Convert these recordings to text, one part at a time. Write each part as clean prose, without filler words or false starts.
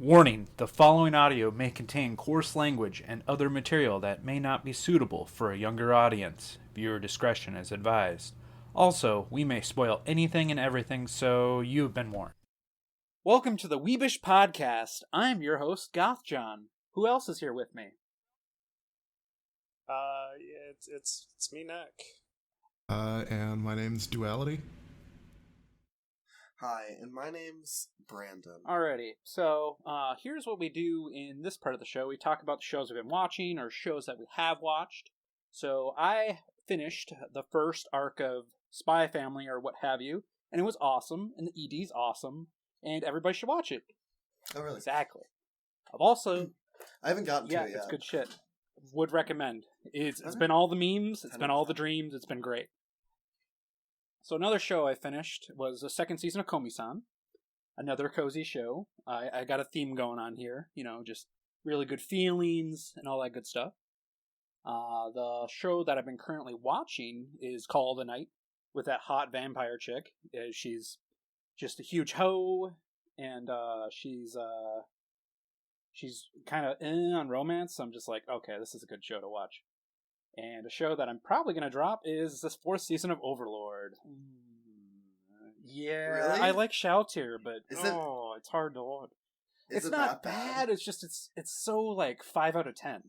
Warning, the following audio may contain coarse language and other material that may not be suitable for a younger audience. Viewer discretion is advised. Also, we may spoil anything and everything, so you've been warned. Welcome to the Weebish Podcast. I'm your host, Gothjohn. Who else is here with me? It's me, Nick. And my name's Duality. Hi, and my name's Brandon. Alrighty, so here's what we do in this part of the show. We talk about the shows we've been watching or shows that we have watched. So I finished the first arc of Spy Family or what have you, and it was awesome, and the ED's awesome, and everybody should watch it. Oh, really? Exactly. I've also... I haven't gotten to it yet. Yeah, it's good shit. Would recommend. It's been all the memes, it's been all the dreams, it's been great. So another show I finished was the second season of Komi-san. Another cozy show. I got a theme going on here. You know, just really good feelings and all that good stuff. The show that I've been currently watching is Call of the Night with that hot vampire chick. She's just a huge hoe, and she's kind of on romance. So I'm just like, okay, this is a good show to watch. And a show that I'm probably going to drop is this fourth season of Overlord. Yeah, really? I like Shouter, but it's hard to watch. It's not bad. It's just it's so like 5 out of 10.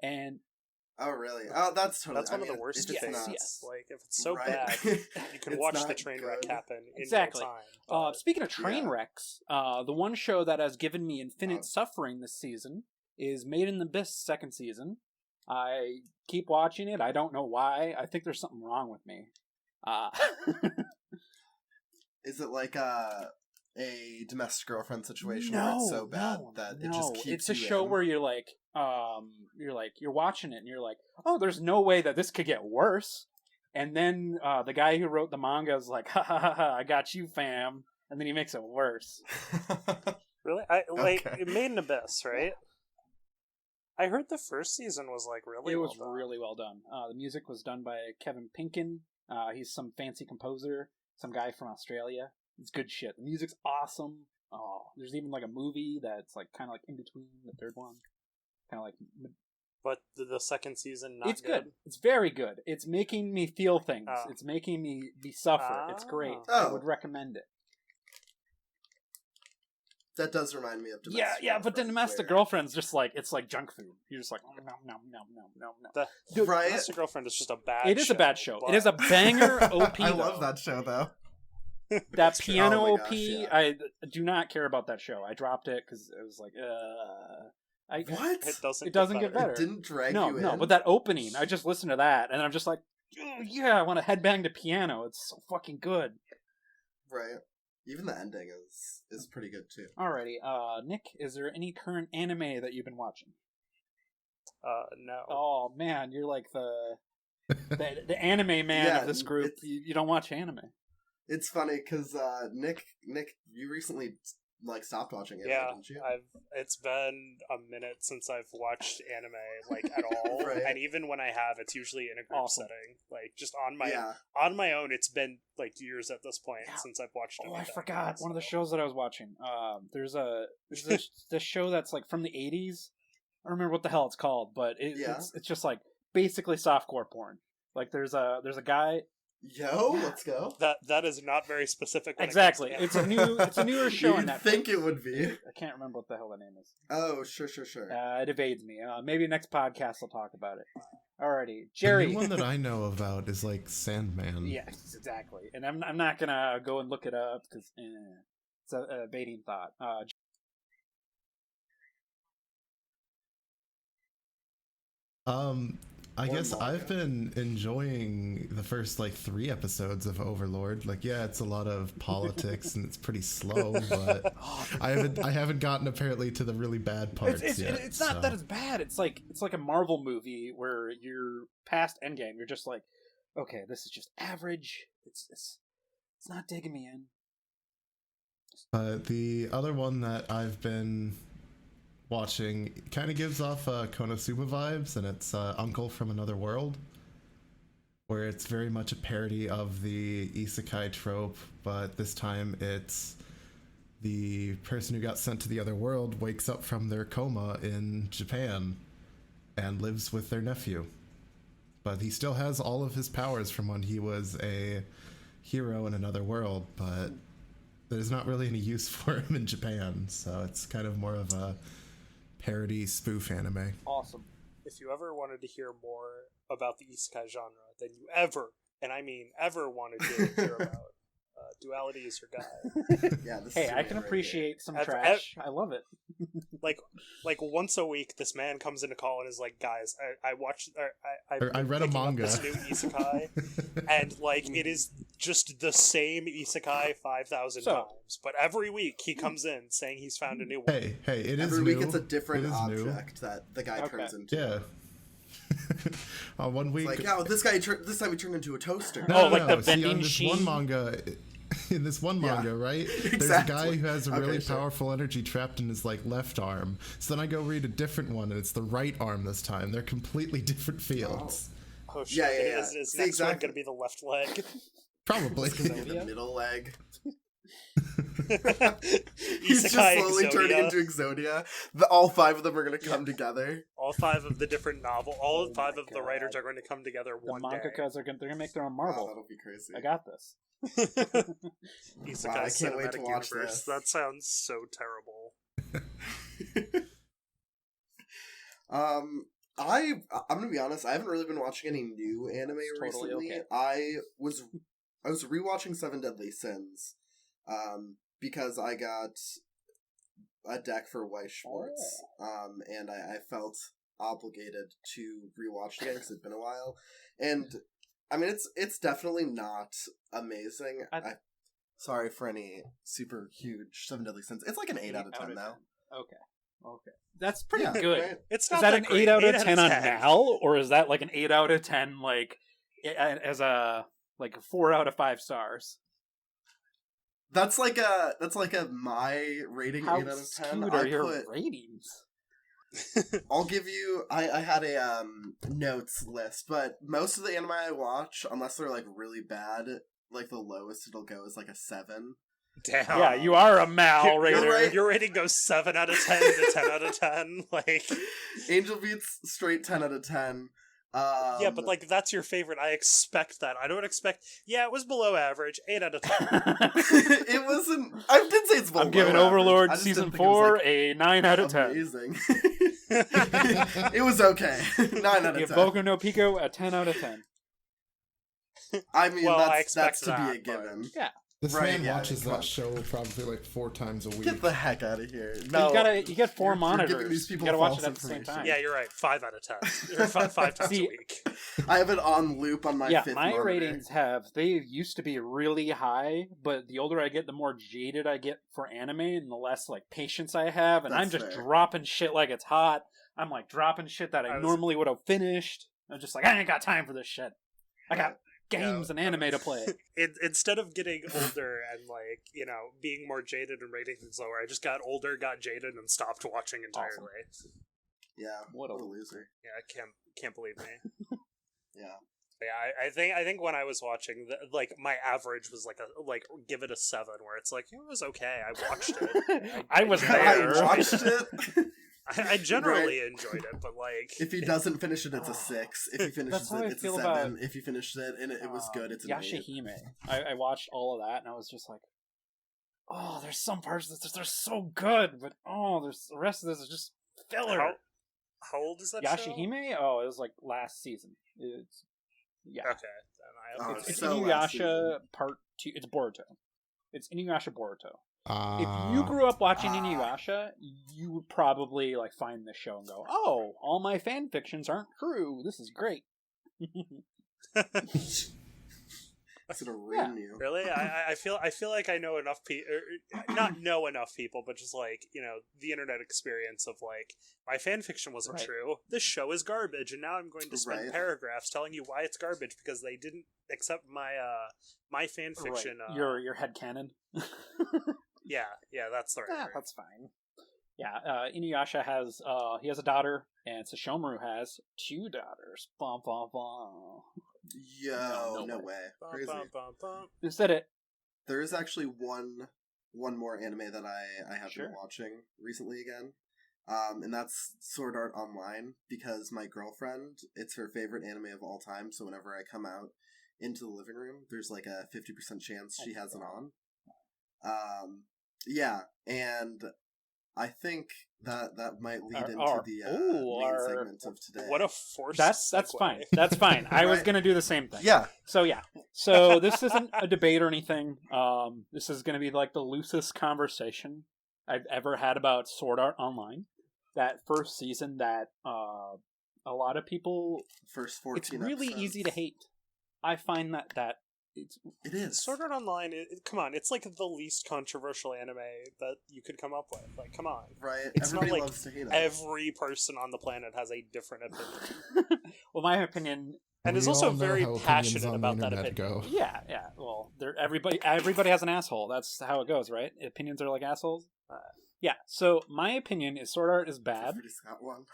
And oh really? Oh, that's one of the worst things. Yes. Like if it's so bad, you can watch the train wreck happen in no time. Speaking of train wrecks, the one show that has given me infinite suffering this season is Made in the Abyss second season. I keep watching it. I don't know why. I think there's something wrong with me. Is it like a domestic girlfriend situation where it's so bad that it just keeps it's a show where you're watching it and you're like, oh, there's no way that this could get worse. And then the guy who wrote the manga is like, ha ha ha ha, I got you, fam. And then he makes it worse. Really? It Made in Abyss, right? I heard the first season was really well done. The music was done by Kevin Pinkin. He's some fancy composer, some guy from Australia. It's good shit. The music's awesome. Oh, there's even like a movie that's like kind of like in between the third one, kind of like. But the second season, it's good. It's very good. It's making me feel things. It's making me suffer. It's great. I would recommend it. That does remind me of Domestic Yeah, but the Domestic Girlfriend's just like, it's like junk food. You're just like, no. Domestic Girlfriend is just a bad show. It is a bad show. It is a banger OP, I love that show, though. That piano OP, gosh, yeah. I do not care about that show. I dropped it because it was like, what? It doesn't get better. It didn't drag you in? No, but that opening, I just listened to that, and I'm just like, oh, yeah, I want to headbang to piano. It's so fucking good. Right. Even the ending is pretty good, too. Alrighty, Nick, is there any current anime that you've been watching? No. Oh, man, you're like the anime man of this group. You don't watch anime. It's funny, because, Nick, you recently, stopped watching anime, didn't you? It's been a minute since I've watched anime, at all. Right. And even when I have, it's usually in a group setting. Just on my own, it's been, years at this point since I've watched it. Oh, I forgot. One of the shows that I was watching. There's this show that's, from the 80s. I don't remember what the hell it's called, but it's just, basically softcore porn. There's a guy... Yo, let's go. That is not very specific. Exactly. It's a newer show. You'd think it would be. I can't remember what the hell the name is. Oh, sure. It evades me. Maybe next podcast I'll talk about it. Alrighty, Jerry. The new one that I know about is Sandman. Yes, exactly. And I'm not gonna go and look it up because it's a evading thought. I guess I've been enjoying the first 3 episodes of Overlord. It's a lot of politics and it's pretty slow, but I haven't gotten apparently to the really bad parts yet. It's not that it's bad. It's like a Marvel movie where you're past Endgame. You're just like, okay, this is just average. It's not digging me in. The other one that I've been watching kind of gives off Konosuba vibes, and it's Uncle from Another World, where it's very much a parody of the isekai trope, but this time it's the person who got sent to the other world wakes up from their coma in Japan and lives with their nephew. But he still has all of his powers from when he was a hero in another world, but there's not really any use for him in Japan, so it's kind of more of a parody spoof anime. Awesome. If you ever wanted to hear more about the isekai genre than you ever, and I mean ever, wanted to hear about, Duality is your guy. Yeah, this Hey, is I can right appreciate some trash. I love it. Like once a week, this man comes into call and is like, "Guys, I watched, I read a manga, this new isekai, and like it is just the same isekai 5,000 times. But every week he comes in saying he's found a new one. Hey, it is every new. week it's a different new. object that the guy turns into. Yeah. 1 week, It's like, this time he turned into a toaster. No, like the See, vending on this machine. one manga, in this one manga, right? Exactly. There's a guy who has a really sure. powerful energy trapped in his like left arm. So then I go read a different one, and it's the right arm this time. They're completely different fields. Oh shit! Yeah. Is See, next exactly. one going to be the left leg? Probably. The middle leg. Isekai He's just slowly Exodia. turning into Exodia. All 5 of them are going to come together. All 5 of the different all 5 of the God. writers are going to come together The one day. mangakas they're gonna make their own Wow, Marvel. that'll be crazy. I got this. Isekai Wow, I can't wait to cinematic watch universe. this. That sounds so terrible. I'm gonna be honest. I haven't really been watching any new anime It's totally recently. okay. I was rewatching Seven Deadly Sins, because I got a deck for Weiss Schwartz, and I felt obligated to rewatch it again because it'd been a while, and I mean it's definitely not amazing. Sorry for any super huge Seven Deadly Sins. It's like an 8 out of 10 now. Okay. That's pretty Yeah, good. right? It's Is not that an great. 8 out of 8 10 on Mal, or is that like an 8 out of 10 like as a like 4 out of 5 stars? That's like a my rating. How 8 out of 10. skewed I are your put, ratings? I'll give you. I had a notes list, but most of the anime I watch, unless they're like really bad, like the lowest it'll go is like a 7. Damn. Yeah, you are a Mal rater. right. Your rating goes 7 out of 10 to 10 out of 10. Like, Angel Beats straight 10 out of 10. yeah, but like that's your favorite. I expect that. I don't expect. Yeah, it was below average. 8 out of 10. It wasn't. I did say it's below I'm giving average. Overlord I just season didn't think it was, 4 like, a 9 out of 10. amazing. It was okay. 9 out of Give 10. Boku no Pico a 10 out of 10. I mean, Well, I that's expect to be a that, but- given. Yeah. This Right, man yeah, watches come that on. show probably like 4 times a week. Get the heck out of here! You No, get 4 you're monitors. giving these people You gotta watch false it at the same information. time. Yeah, you're right. 5 out of 10. Or 5 times See, a week. I have it on loop on my Yeah, 5th my monitor. ratings they used to be really high, but the older I get, the more jaded I get for anime, and the less like patience I have, and That's I'm just fair. dropping shit like it's hot. I'm like dropping shit that I I was- normally would have finished. I'm just like, I ain't got time for this shit. I got games and anime to play. Instead of getting older and like being more jaded and rating things lower, I just got older, got jaded, and stopped watching entirely. Yeah, What a loser. Yeah, I can't believe me. Yeah. Yeah, I think when I was watching, like my average was like give it a 7, where it's like it was okay. I watched it. I was I there. watched it. I generally enjoyed it, but like If he doesn't finish it, it's a 6. If he finishes That's how it, I it's a feel 7. about, If he finished it and it was good, it's an 8. Yashahime. I watched all of that, and I was just like, oh, there's some parts that they're so good, but there's the rest of this is just filler. how old is that Yashahime? Oh, it was like last season. It's show? Okay, then I Oh, it's so last Inuyasha Part 2. It's Boruto. It's Inuyasha Boruto. Ah. If you grew up watching Inuyasha, you would probably like find this show and go, "Oh, all my fan fictions aren't true. This is great." It's gonna ruin you. Really, I feel like I know enough people, not know enough people, but just like the internet experience of like my fan fiction wasn't Right. true. This show is garbage, and now I'm going to spend Right. paragraphs telling you why it's garbage because they didn't accept my fan fiction. Right. Your headcanon. Yeah, that's the right Yeah, word. that's fine. Yeah, Inuyasha has he has a daughter, and Sesshomaru has 2 daughters. Bum bum bum. Yo, No no way. way. Bum, Crazy. bum, bum, bum. Who said it? There is actually one one more anime that I have been watching recently again. And that's Sword Art Online, because my girlfriend, it's her favorite anime of all time, so whenever I come out into the living room, there's like a 50% chance she has it on. Yeah, and I think that might lead into the main segment of today. What a force! That's fine. That's fine. I was gonna do the same thing. Yeah. So this isn't a debate or anything. This is gonna be like the loosest conversation I've ever had about Sword Art Online. That first season that a lot of people... First 14 It's really episodes. easy to hate. I find that it is. Sword Art Online, come on, it's like the least controversial anime that you could come up with. Like, come on. Right. It's Everybody not like loves to hate it. every person on the planet has a different opinion. Well, my opinion... And is also very passionate about that opinion. Go. Yeah. Well, everybody has an asshole. That's how it goes, right? Opinions are like assholes. Yeah, so my opinion is Sword Art is bad,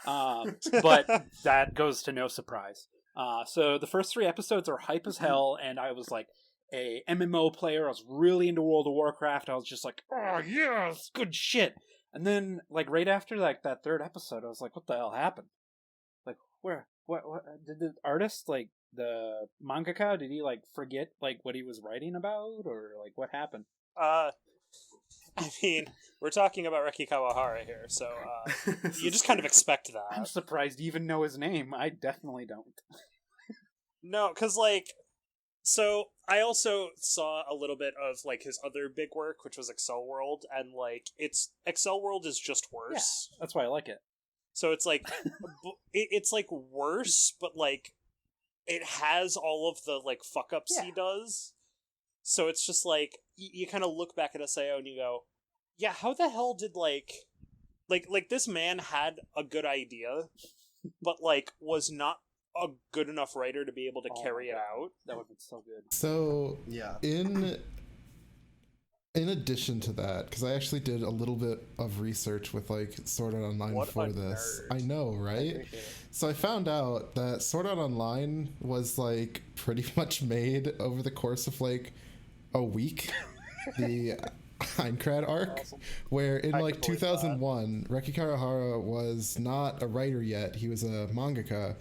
but that goes to no surprise. So the first 3 episodes are hype as hell, and I was like a MMO player. I was really into World of Warcraft. I was just like, oh yes, good shit. And then like right after like that 3rd episode, I was like, what the hell happened? Like what did the artist, like the mangaka, did he like forget like what he was writing about, or like what happened? I mean, we're talking about Reki Kawahara here, so you just kind of expect that. I'm surprised you even know his name. I definitely don't. No, because, like, so I also saw a little bit of, like, his other big work, which was Excel World, and, like, Excel World is just worse. Yeah, that's why I like it. So it's, like, it's, like, worse, but, like, it has all of the, like, fuck-ups he does. So it's just, like, you kind of look back at SAO and you go, yeah, how the hell did, like, this man had a good idea, but, like, was not a good enough writer to be able to carry it out. That would be so good. So, yeah. In addition to that, because I actually did a little bit of research with, like, Sword Art Online for this. Nerd. I know, right? So I found out that Sword Art Online was, like, pretty much made over the course of, like, a week. The Aincrad arc, where in like 2001, Reki Kawahara was not a writer yet. He was a mangaka.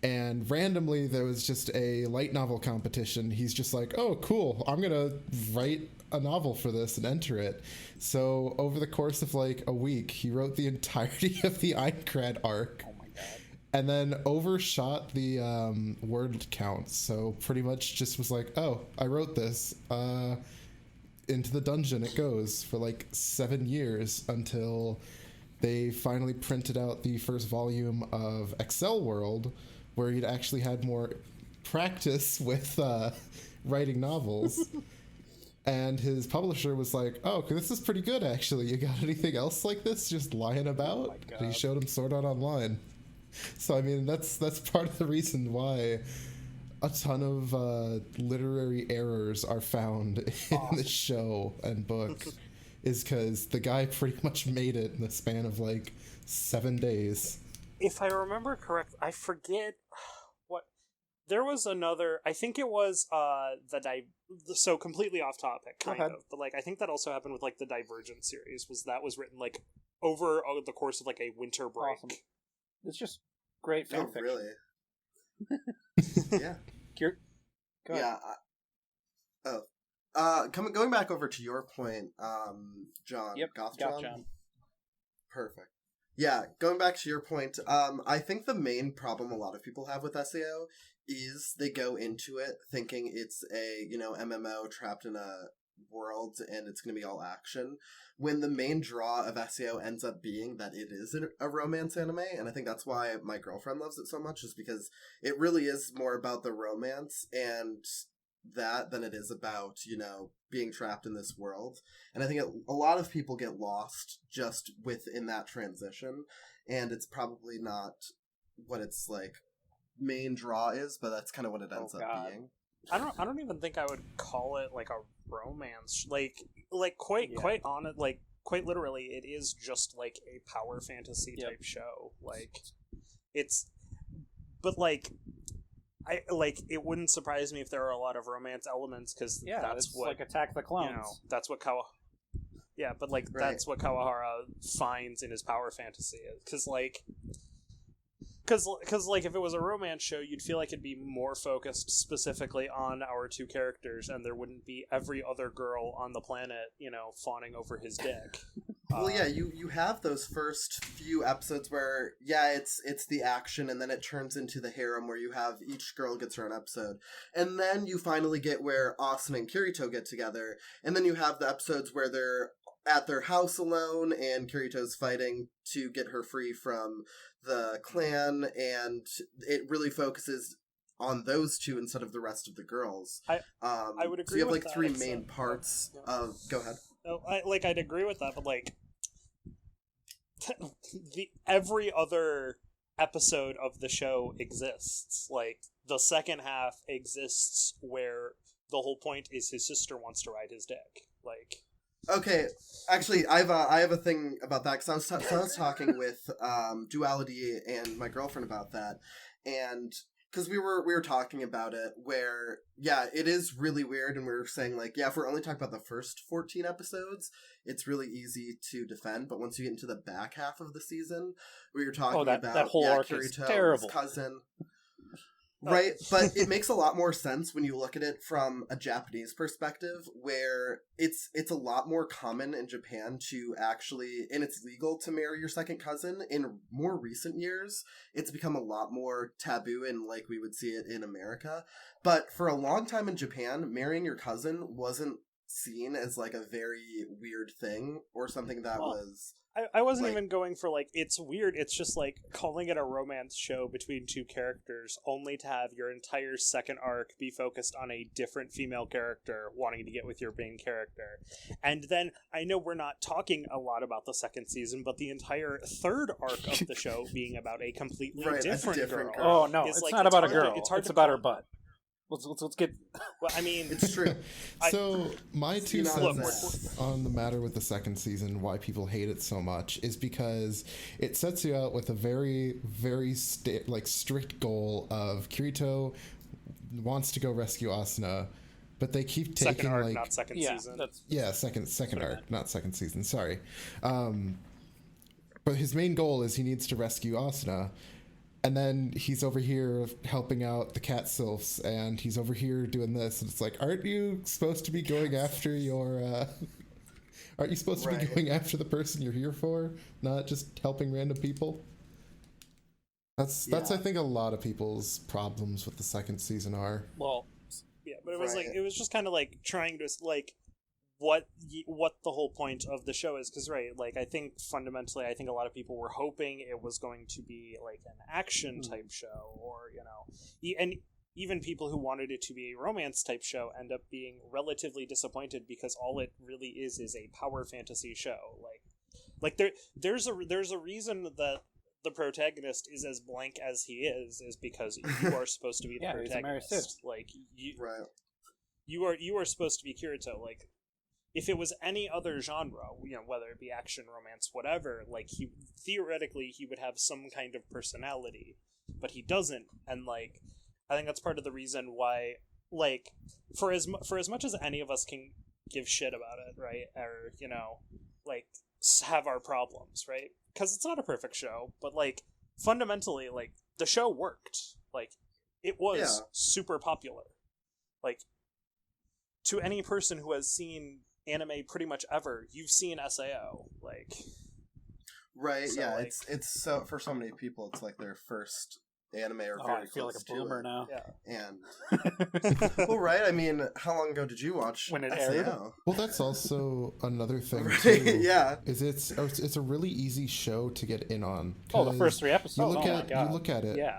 And randomly, there was just a light novel competition. He's just like, oh, cool, I'm going to write a novel for this and enter it. So over the course of like a week, he wrote the entirety of the Aincrad arc. Oh my god. And then overshot the word count. So pretty much just was like, oh, I wrote this. Into the dungeon it goes for like 7 years until they finally printed out the first volume of Excel World, where he'd actually had more practice with writing novels. And his publisher was like, oh, this is pretty good, actually. You got anything else like this just lying about? Oh And he showed him Sword Art Online. So, I mean, that's part of the reason why a ton of literary errors are found in the show and book, is because the guy pretty much made it in the span of, like, 7 days. If I remember correct, I forget what... There was another... I think it was so completely off topic, kind of. But, like, I think that also happened with, like, the Divergent series, was written, like, over the course of, like, a winter break. Awesome. It's just great fanfiction. Oh, really? Yeah. Yeah. Going back over to your point, John. Yep. Gothjohn. Perfect. Yeah, going back to your point, I think the main problem a lot of people have with SAO is they go into it thinking it's a, MMO trapped in a world and it's going to be all action, when the main draw of SAO ends up being that it is a romance anime. And I think that's why my girlfriend loves it so much, is because it really is more about the romance and that than it is about, being trapped in this world. And I think a lot of people get lost just within that transition, and it's probably not what its like main draw is, but that's kind of what it ends up being. I don't even think I would call it like a romance. Quite honest, like quite literally, it is just like a power fantasy type show. Like it's, but like it wouldn't surprise me if there are a lot of romance elements, because that's it's what like Attack the Clones. That's what Yeah, but like that's what Kawahara finds in his power fantasy, because like if it was a romance show, you'd feel like it'd be more focused specifically on our two characters, and there wouldn't be every other girl on the planet, fawning over his dick. Well, yeah, you have those first few episodes where, it's the action, and then it turns into the harem where you have each girl gets her own episode. And then you finally get where Asuna and Kirito get together, and then you have the episodes where they're at their house alone, and Kirito's fighting to get her free from the clan, and it really focuses on those two instead of the rest of the girls. I would agree. So you have with like three that, main parts of. Go ahead. No, I'd agree with that, but like every other episode of the show exists. Like the second half exists where the whole point is his sister wants to ride his dick. Like. Okay, actually, I have a thing about that, because I was talking with Duality and my girlfriend about that, and because we were talking about it, where, it is really weird, and we were saying, like, if we're only talking about the first 14 episodes, it's really easy to defend, but once you get into the back half of the season, where you're talking about that whole arc Kirito, is terrible. his cousin... Right, but it makes a lot more sense when you look at it from a Japanese perspective, where it's a lot more common in Japan to actually, and it's legal to marry your second cousin. In more recent years, it's become a lot more taboo, and like we would see it in America. But for a long time in Japan, marrying your cousin wasn't seen as like a very weird thing or something that was... I wasn't even going for, like, it's weird. It's just, like, calling it a romance show between two characters only to have your entire second arc be focused on a different female character wanting to get with your main character. And then, I know we're not talking a lot about the second season, but the entire third arc of the show being about a completely different girl. Oh, no, it's not about a girl. It's about her butt. Let's get... Well, I mean... It's true. So, my 2 cents on the matter with the second season, why people hate it so much, is because it sets you out with a very, very strict goal of Kirito wants to go rescue Asuna, but they keep taking, second arc, not second season. Second arc, not second season, sorry. But his main goal is he needs to rescue Asuna. And then he's over here helping out the cat sylphs, and he's over here doing this, and it's like, aren't you supposed to be going after your, aren't you supposed to be going after the person you're here for, not just helping random people? That's I think a lot of people's problems with the second season are. Well, yeah, but it was like, it was just kind of like trying to, like, what the whole point of the show is, because I think fundamentally a lot of people were hoping it was going to be like an action type show, or and even people who wanted it to be a romance type show end up being relatively disappointed, because all it really is a power fantasy show. Like there's a reason that the protagonist is as blank as he is because you are supposed to be the protagonist. Like you are supposed to be Kirito. Like, if it was any other genre, whether it be action, romance, whatever, like, he theoretically would have some kind of personality, but he doesn't. And like, I think that's part of the reason why, like, for as much as any of us can give shit about it, right, or like, have our problems, right, because it's not a perfect show, but like, fundamentally, like, the show worked. Like, it was super popular. Like, to any person who has seen anime pretty much ever, you've seen SAO, like, right? So, yeah, like, it's so, for so many people, it's like their first anime, or very I feel like a boomer now. Yeah, and well, right? I mean, how long ago did you watch when it SAO? aired? Well, that's also another thing right? too. Yeah, is it's a really easy show to get in on. Oh, the first 3 episodes. You look at it. Yeah.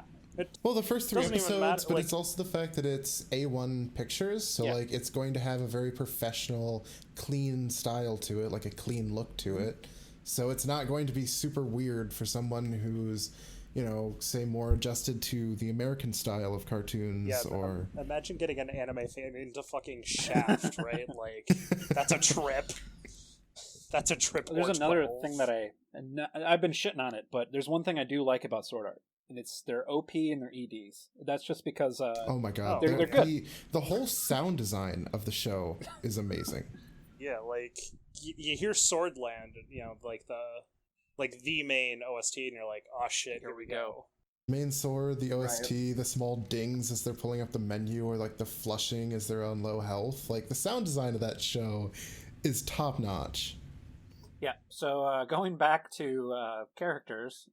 Well, the first 3 episodes, but like, it's also the fact that it's A1 Pictures, so like, it's going to have a very professional, clean style to it, like a clean look to it. So it's not going to be super weird for someone who's, say, more adjusted to the American style of cartoons. Yeah, or imagine getting an anime fan into fucking Shaft, right? Like, that's a trip. That's a trip. There's another thing that I've been shitting on it, but there's one thing I do like about Sword Art. And it's their OP and their EDs. That's just because... oh my god. They're good. The whole sound design of the show is amazing. Yeah, like, you hear Swordland, like the main OST, and you're like, oh shit, here we go. Main sword, the OST, the small dings as they're pulling up the menu, or like the flushing as they're on low health. Like the sound design of that show is top notch. Yeah. So going back to characters,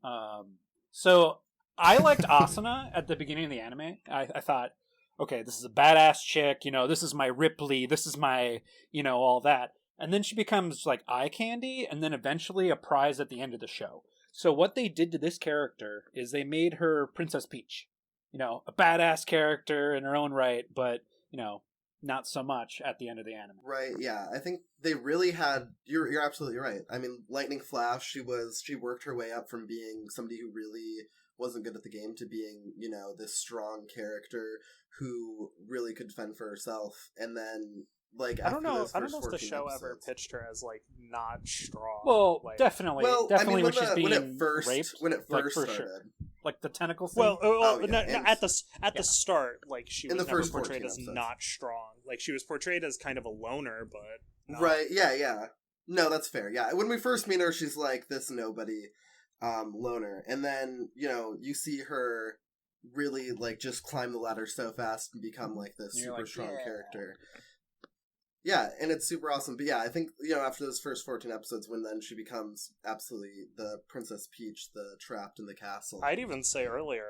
so I liked Asuna at the beginning of the anime. I thought, okay, this is a badass chick. This is my Ripley. This is my all that. And then she becomes like eye candy, and then eventually a prize at the end of the show. So what they did to this character is they made her Princess Peach. A badass character in her own right, but, not so much at the end of the anime. Right, yeah. I think they really had... You're absolutely right. I mean, Lightning Flash, she worked her way up from being somebody who really wasn't good at the game to being, this strong character who really could fend for herself. And then... I don't know if the show ever pitched her as not strong. Well, definitely when she's being raped. When it first started, sure. Like the tentacle thing. At the start, she was never portrayed as not strong. Like she was portrayed as kind of a loner, but not. Right, yeah. No, that's fair. Yeah, when we first meet her, she's like this nobody loner, and then you see her really just climb the ladder so fast and become this super strong character. Yeah, and it's super awesome. But yeah, I think, after those first 14 episodes, when then she becomes absolutely the Princess Peach, the trapped in the castle. I'd even say earlier,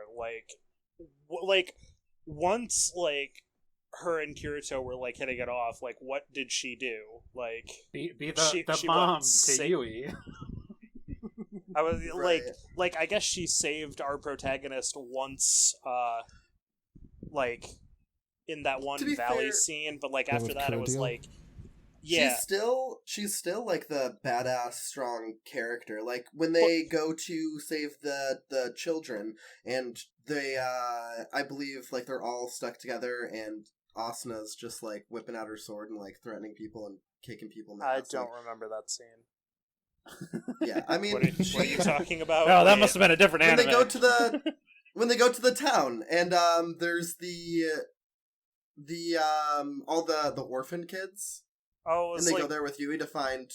once, her and Kirito were, hitting it off, what did she do? Be the mom to Yui. I was, right. I guess she saved our protagonist once, in that one valley scene, but after that it was yeah, she's still the badass strong character. When they go to save the children, and they I believe they're all stuck together, and Asuna's just whipping out her sword and threatening people and kicking people in the ass. I don't remember that scene. Yeah, I mean, what are you talking about? Oh, that must have been a different anime. When they go to the town, and there's all the orphan kids. Oh, and they go there with Yui to find...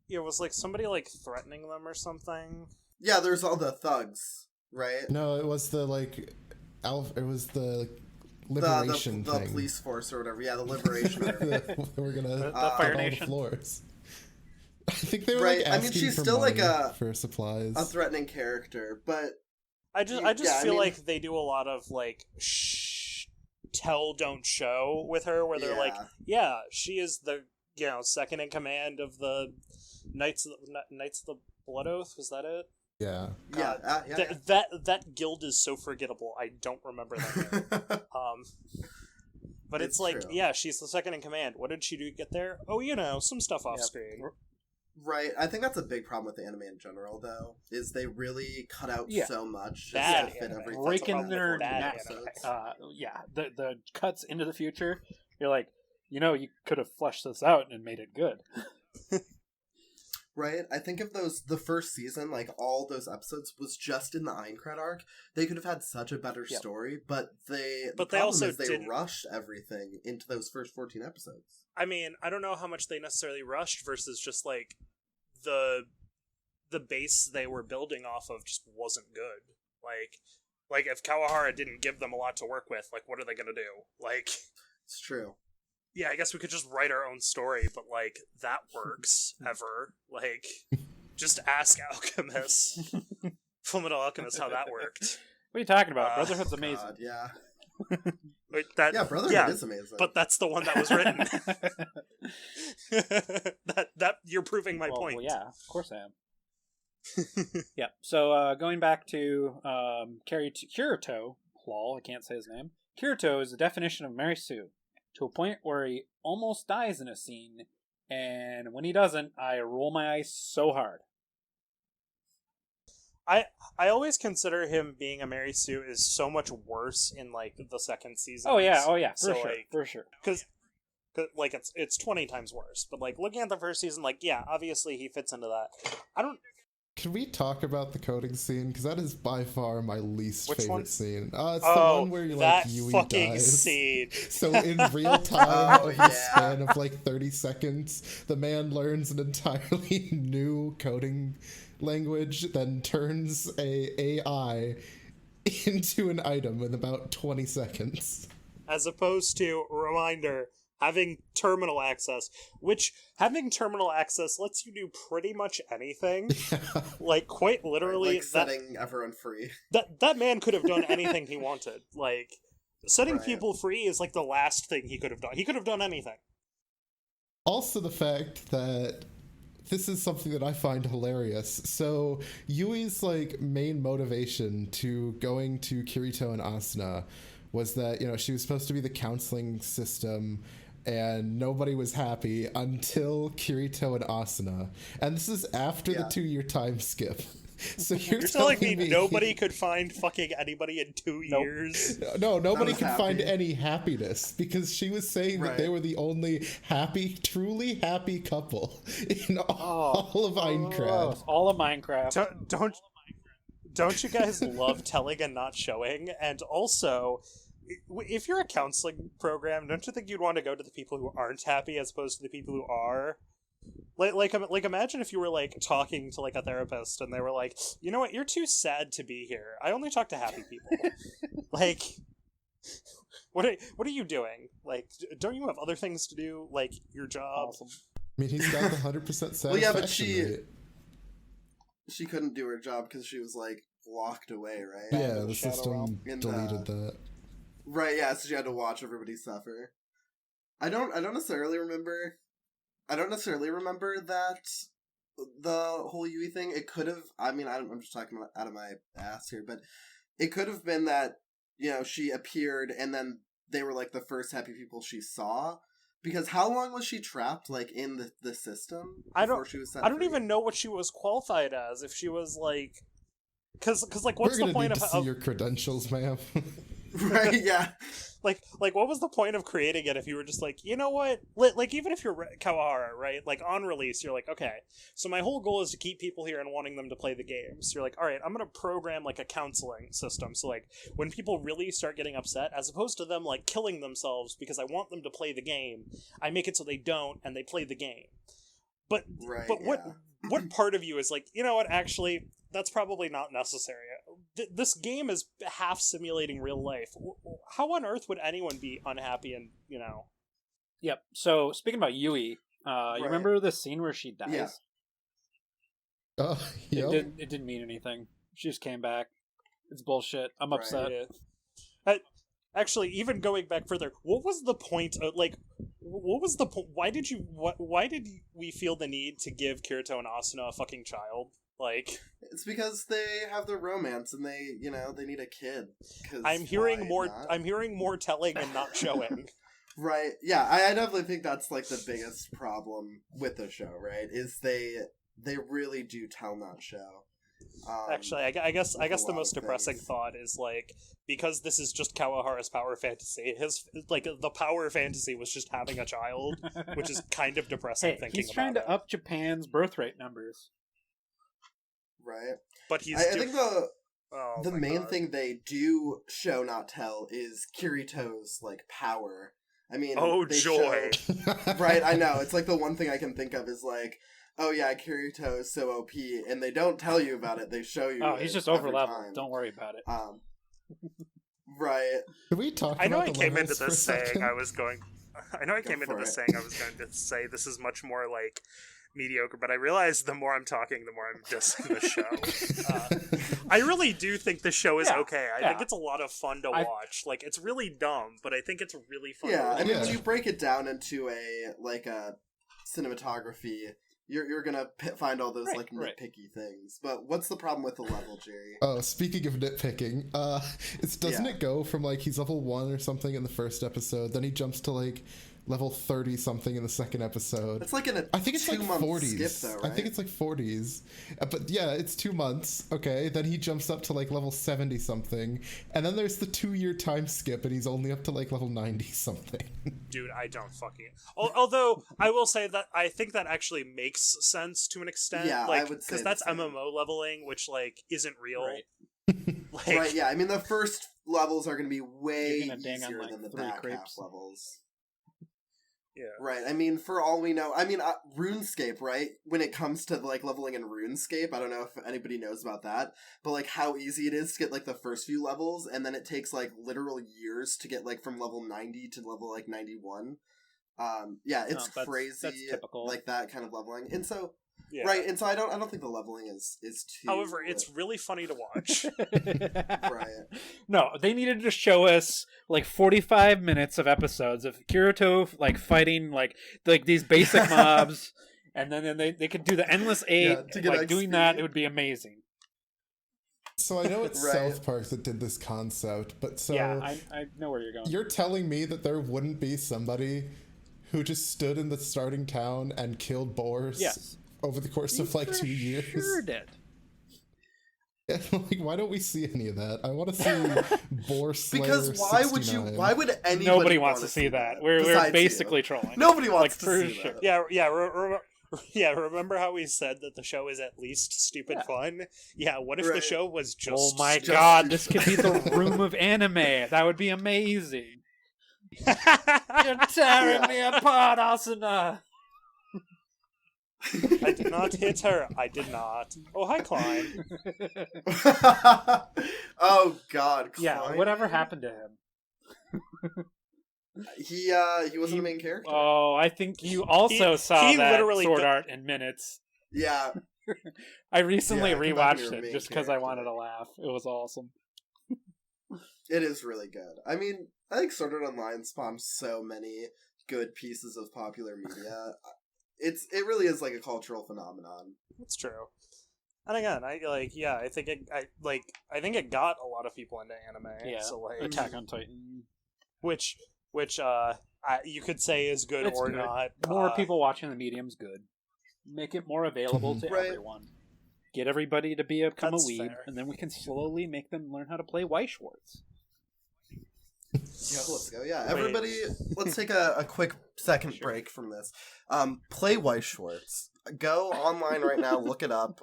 Yeah, it was somebody threatening them or something. Yeah, there's all the thugs, right? No, it was the it was the liberation the thing. Police force or whatever. Yeah, the liberation. We're gonna the Fire all Nation. the floors. I think they were right. asking she's for still money for supplies. A threatening character, but I just feel they do a lot of tell don't show with her, where they're she is the second in command of the Knights of the Blood Oath. Was that it? Yeah. God, that guild is so forgettable. I don't remember that name. But it's true. She's the second in command. What did she do to get there? Oh, some stuff off screen. Right. I think that's a big problem with the anime in general, though, is they really cut out so much just to fit everything. Breaking their neck. The cuts into the future. You're you could have fleshed this out and made it good. Right? I think if the first season, all those episodes was just in the Aincrad arc, they could have had such a better story, but they rushed everything into those first 14 episodes. I mean, I don't know how much they necessarily rushed versus just the base they were building off of just wasn't good. If Kawahara didn't give them a lot to work with, what are they gonna do? It's true. Yeah, I guess we could just write our own story, but that works ever. Just ask Alchemist, Fullmetal Alchemist, how that worked. What are you talking about? Brotherhood's amazing. God, yeah. Wait, Brotherhood is amazing. But that's the one that was written. that you're proving my point. Well, yeah, of course I am. Yeah. So going back to Kirito, lol, I can't say his name. Kirito is the definition of Mary Sue, to a point where he almost dies in a scene, and when he doesn't, I roll my eyes so hard. I always consider him being a Mary Sue is so much worse in the second season. Oh yeah, for sure. Because it's 20 times worse. But looking at the first season, obviously he fits into that. Can we talk about the coding scene? Because that is by far my least Which favorite one? scene. It's the one where you like that Yui fucking dies. scene. So in real time, Oh, over yeah. the span of like 30 seconds, the man learns an entirely new coding language, then turns a AI into an item in about 20 seconds. As opposed to, reminder, having terminal access, which having terminal access lets you do pretty much anything. Like, quite literally, like setting everyone free. that man could have done anything he wanted. Like, setting Right. people free is like the last thing he could have done. He could have done anything. Also, the fact that this is something that I find hilarious. So Yui's like main motivation to going to Kirito and Asuna was that, you know, she was supposed to be the counseling system and nobody was happy until Kirito and Asuna. And this is after the 2-year time skip. So you're telling me nobody could find fucking anybody in 2 years? No, nobody was could find happy. any happiness because she was saying that they were the only happy, truly happy couple in all of Aincrad. All of Minecraft. Don't you guys love telling and not showing? And also, if you're a counseling program, don't you think you'd want to go to the people who aren't happy as opposed to the people who are? Like imagine if you were like talking to like a therapist and they were like, you know what, you're too sad to be here. I only talk to happy people. Like, what are you doing? Like, don't you have other things to do? Like your job? Awesome. I mean, he's got the 100% satisfaction Well, yeah, but rate. she couldn't do her job because she was like locked away, right? Yeah, in the Shadow system Realm. deleted that. Right, yeah, so she had to watch everybody suffer. I don't necessarily remember that the whole Yui thing. It could have, I mean, I'm just talking out of my ass here, but it could have been that, you know, she appeared and then they were like the first happy people she saw. Because how long was she trapped, like, in the system before she was set I don't free? even know what she was qualified as. If she was like, because like, what's We're the gonna point need to see of your credentials, ma'am. Right, yeah. like what was the point of creating it if you were just like, you know what, like even if you're Kawahara, right, like on release you're like, okay, so my whole goal is to keep people here and wanting them to play the game. So you're like, all right, I'm gonna program like a counseling system, so like when people really start getting upset, as opposed to them like killing themselves because I want them to play the game, I make it so they don't and they play the game. But Right, but yeah. what part of you is like, you know what, actually that's probably not necessary. This game is half simulating real life. How on earth would anyone be unhappy and, you know? Yep. So speaking about Yui, you remember the scene where she dies? Yeah. Oh, yep. It didn't mean anything. She just came back. It's bullshit. I'm upset. Yeah. Actually, even going back further, what was the point of, like, what was the point? Why did we feel the need to give Kirito and Asuna a fucking child? Like, It's because they have their romance and they, you know, they need a kid. I'm hearing why more. not? I'm hearing more telling and not showing. Right. Yeah, I definitely think that's like the biggest problem with the show, right? Is they really do tell not show. Actually, I guess with a the lot most of depressing things. thought is like, because this is just Kawahara's power fantasy. His like the power fantasy was just having a child, which is kind of depressing. Hey, thinking he's trying about to up Japan's birth rate numbers. Right. but he's. I think the oh the my main God. thing they do show not tell is Kirito's like power. I mean, Oh, they joy. show- right, I know. It's like the one thing I can think of is like, oh yeah, Kirito is so OP, and they don't tell you about it. They show you. Oh, he's it just every overleveled. time. Don't worry about it. Right. Can we talk I know about I the came into levels for a this saying second? I was going. I know I came into for this it. saying I was going to say this is much more like mediocre, but I realize the more I'm talking, the more I'm dissing the show. I really do think the show is Yeah, okay. I think it's a lot of fun to watch. Like, it's really dumb, but I think it's really fun. Yeah, to watch. I mean, Yeah. when you break it down into a cinematography, you're gonna find all those Right, like right. nitpicky things. But what's the problem with the level, Jerry? Oh, speaking of nitpicking, doesn't Yeah. it go from like he's level 1 or something in the first episode, then he jumps to like level 30 something in the second episode. It's like in a I think it's like 40s. skip though, right? I think it's like 40s. But yeah, it's 2 months. Okay, then he jumps up to like level 70 something, and then there's the 2-year time skip, and he's only up to like level 90 something. Dude, I don't fucking. Although I will say that I think that actually makes sense to an extent. Yeah, like, I would say because that's the same. MMO leveling, which like isn't real. Right. Like, Right, yeah. I mean, the first levels are going to be way You're gonna dang on, easier like, than the 3 back half creeps. levels. Yeah. Right. I mean, for all we know, I mean, RuneScape, right? When it comes to like leveling in RuneScape, I don't know if anybody knows about that, but like how easy it is to get like the first few levels, and then it takes like literal years to get like from level 90 to level like 91. Yeah, it's No, crazy. that's typical. Like that kind of leveling, and so. Yeah. Right, and so I don't think the leveling is too. However, it's really funny to watch. right. No, they needed to show us like 45 minutes of episodes of Kirito like fighting like these basic mobs, and then they could do the endless 8. Yeah, to get like doing that, XP. it would be amazing. So I know it's Right. South Park that did this concept, but so Yeah, I know where you're going. you're telling me that there wouldn't be somebody who just stood in the starting town and killed boars Yes. over the course of like 2 years? Sure did. Yeah, like, why don't we see any of that? I want to see Boar Slayer Because why would 69. anybody Nobody wants wanna to see that. We're besides basically you? trolling. Nobody wants like, to for see sure. that. Yeah, remember how we said that the show is at least stupid fun? Yeah, what if the Right. show was just Oh my stupid? god, this could be the room of anime. That would be amazing. You're tearing me apart, Asuna. I did not hit her. I did not. Oh, hi, Klein. Oh God. Yeah, Klein. whatever happened to him? He wasn't a main character. Oh, I think you also saw he that literally sword go- art in minutes. Yeah. I recently Yeah, come back to rewatched your it main just because I character. wanted to laugh. It was awesome. It is really good. I mean, I think Sword Art Online spawned so many good pieces of popular media. It really is like a cultural phenomenon. That's true. And again, I think it got a lot of people into anime. Yeah, So like, Attack on Titan. which you could say is good It's or good. not. More people watching the medium's good. Make it more available to Right. everyone. Get everybody to become That's a weeb, fair. and then we can slowly make them learn how to play Weichschwartz. Yeah, let's go. Yeah, Wait. everybody, let's take a quick second break from this. Play Weichschwartz. Go online right now, look it up.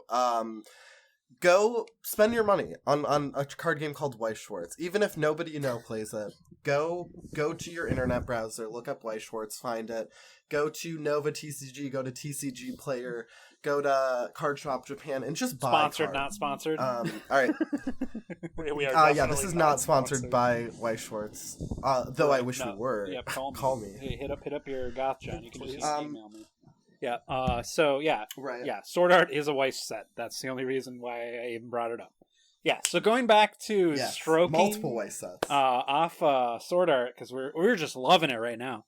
Go spend your money on a card game called Weichschwartz. Even if nobody you know plays it, go to your internet browser, look up Weichschwartz, find it. Go to Nova TCG, go to TCG Player, go to Card Shop Japan, and just buy Sponsored, cards. not sponsored. All right. We are Yeah, definitely this is not sponsored by Weichschwartz. Though I wish No. we were. Yeah, call me. me. Hey, hit up your gothjohn. You can just Please. email me. Yeah. So yeah. Right. Yeah. Sword Art is a Weiss set. That's the only reason why I even brought it up. Yeah. So going back to Yes, stroking multiple Weiss sets. off Sword Art because we're just loving it right now.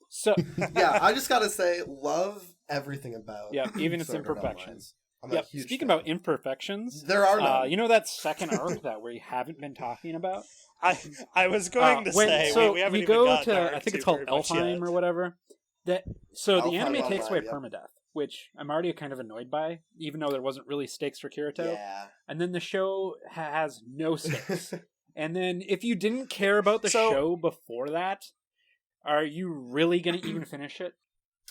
So Yeah, I just gotta say, love everything about. yeah, even its Sword Art imperfections. Online. I'm a Yep. huge Speaking fan. about imperfections, there are none. you know that second arc that we haven't been talking about. I was going to say so we haven't even go gotten to our I think two it's called very much Elfheim yet. or whatever. The Elfheim anime takes away Online, permadeath, which I'm already kind of annoyed by, even though there wasn't really stakes for Kirito. Yeah. And then the show has no stakes. And then if you didn't care about the show before that, are you really going to even finish it?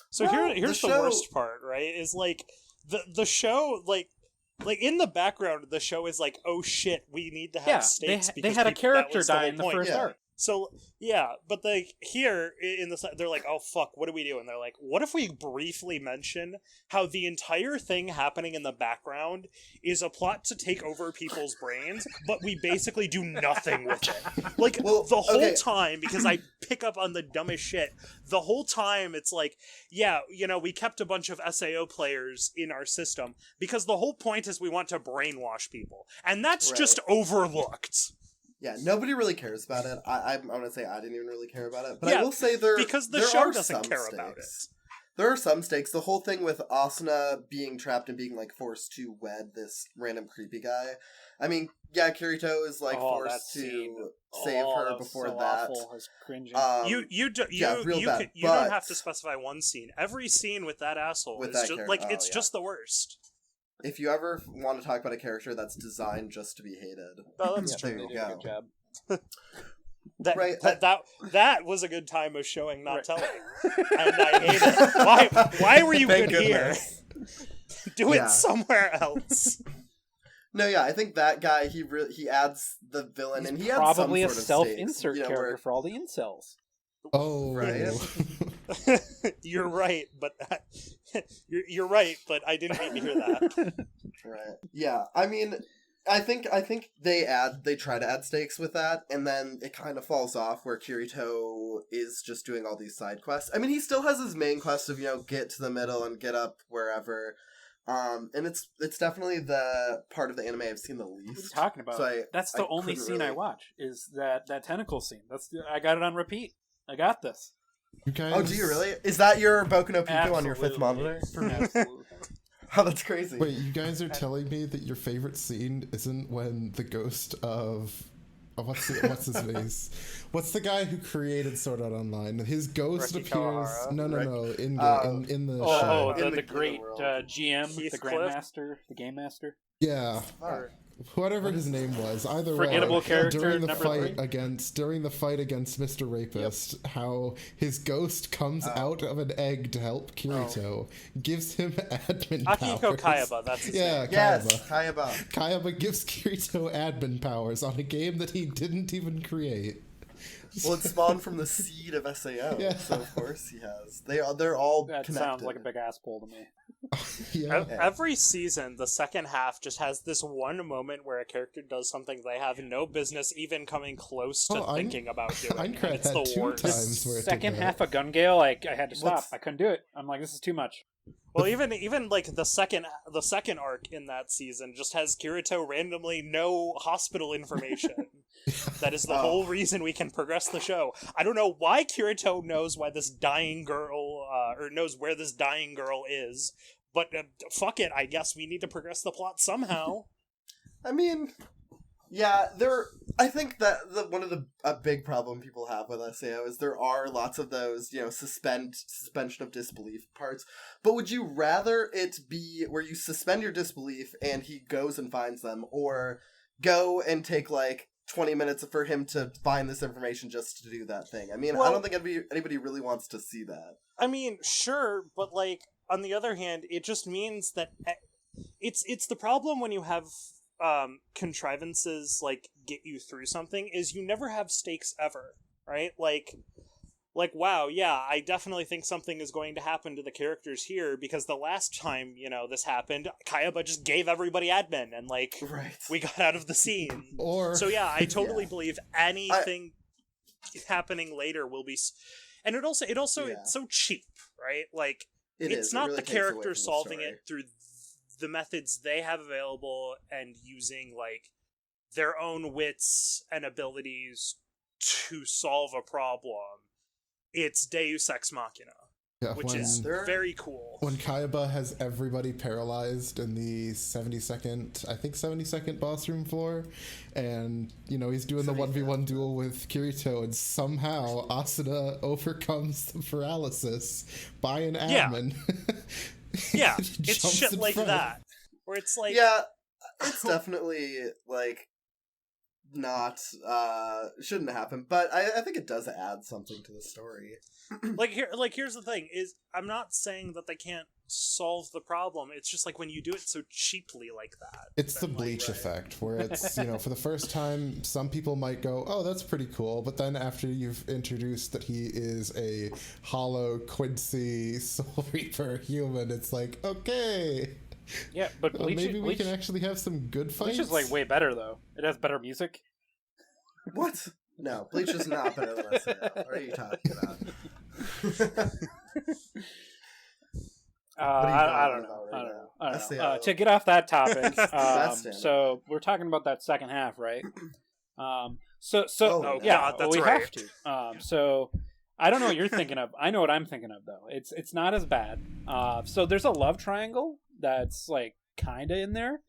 So Well, here's the show- worst part, right? Is like the show like in the background the show is like, oh shit, we need to have Yeah, stakes they because had a that character was the die whole in the point. first Yeah. arc. So yeah, but like here in the they're like, oh fuck, what do we do? And they're like, what if we briefly mention how the entire thing happening in the background is a plot to take over people's brains, but we basically do nothing with it. Like Well, the whole okay. time, because I pick up on the dumbest shit. The whole time it's like, yeah, we kept a bunch of SAO players in our system because the whole point is we want to brainwash people, and that's Right. just overlooked. Yeah, nobody really cares about it. I'm gonna say I didn't even really care about it, but Yeah, I will say there because the there show are doesn't some care about it. stakes. There are some stakes. The whole thing with Asuna being trapped and being, like, forced to wed this random creepy guy. I mean, yeah, Kirito is, like, forced to save her before so that. Awful. I was cringing. You don't have to specify one scene. Every scene with that asshole with is that just character. just the worst. If you ever want to talk about a character that's designed just to be hated, Oh, that's there true. you go. Good job. That was a good time of showing, not telling, and I hate it. Why were you Thank good goodness. here? Do it somewhere else. No, yeah, I think that guy, he adds the villain, and he adds probably some a sort of self-insert stakes, character for all the incels. Oh, Right. You're right, but you're right, but I didn't mean to hear that. Right. Yeah, I mean, I think they try to add stakes with that, and then it kind of falls off where Kirito is just doing all these side quests. I mean, he still has his main quest of, get to the middle and get up wherever. And it's definitely the part of the anime I've seen the least. What are you talking about? So That's the only scene I watch, is that tentacle scene. I got it on repeat. I got this. Guys, Oh, do you really? Is that your Boku no Pico Absolutely. on your 5th monitor? Absolutely. Oh, that's crazy. Wait, you guys are telling me that your favorite scene isn't when the ghost of what's his face? What's the guy who created Sword Art Online? His ghost Reki appears. Kawahara? No. In the show. In the the great world. GM, the Heathcliff? Grandmaster, the Game Master. Yeah. Fuck. Whatever his name was, either Forgettable way, character during the number fight 3. during the fight against Mr. Rapist, how his ghost comes out of an egg to help Kirito, gives him admin Akiko powers. Kayaba, that's his Yeah, name. Yes, Kayaba. Kayaba. Kayaba gives Kirito admin powers on a game that he didn't even create. Well, it spawned from the seed of SAO, Yeah. so of course he has. They're all That connected. sounds like a big ass pull to me. Yeah. Every season, the second half just has this one moment where a character does something they have no business even coming close to thinking about doing. Aincrad It's had the 2 worst. times where it Second did that. half of Gun Gale, I had to stop. What's- I couldn't do it. I'm like, this is too much. Well, even like the second arc in that season just has Kirito randomly know hospital information. That is the whole reason we can progress the show. I don't know why Kirito knows why this dying girl, or knows where this dying girl is, but fuck it, I guess we need to progress the plot somehow. I mean, yeah, I think that one of a big problem people have with SAO is there are lots of those, suspension of disbelief parts. But would you rather it be where you suspend your disbelief and he goes and finds them, or go and take, 20 minutes for him to find this information just to do that thing? I mean, I don't think anybody really wants to see that. I mean, sure, but, on the other hand, it just means that it's the problem when you have contrivances get you through something is you never have stakes ever, right? Wow, yeah, I definitely think something is going to happen to the characters here because the last time, this happened, Kayaba just gave everybody admin and Right. we got out of the scene. So yeah, I totally believe anything happening later will be and it also it's so cheap, right? It's not really the takes away from character the solving story. it through the methods they have available and using their own wits and abilities to solve a problem. It's Deus Ex Machina, which is very cool. When Kayaba has everybody paralyzed in the 72nd boss room floor, and, he's doing the 1v1 duel with Kirito, and somehow Asuna overcomes the paralysis by an admin. Yeah, it's shit like that. Where it's Yeah, it's definitely, not, shouldn't happen, but I think it does add something to the story. Here's the thing, is I'm not saying that they can't solve the problem, it's just when you do it so cheaply like that. It's the Bleach effect, where it's, for the first time, some people might go, oh, that's pretty cool, but then after you've introduced that he is a hollow Quincy Soul Reaper human, it's okay. Yeah, but Bleach, maybe we can actually have some good fights. Bleach is way better though. It has better music. What? No, Bleach is not better than SAO. What are you talking about? I don't know. To get off that topic, so we're talking about that second half, right? God, that's we right. have to. So I don't know what you're thinking of. I know what I'm thinking of though. It's not as bad. So there's a love triangle that's like kind of in there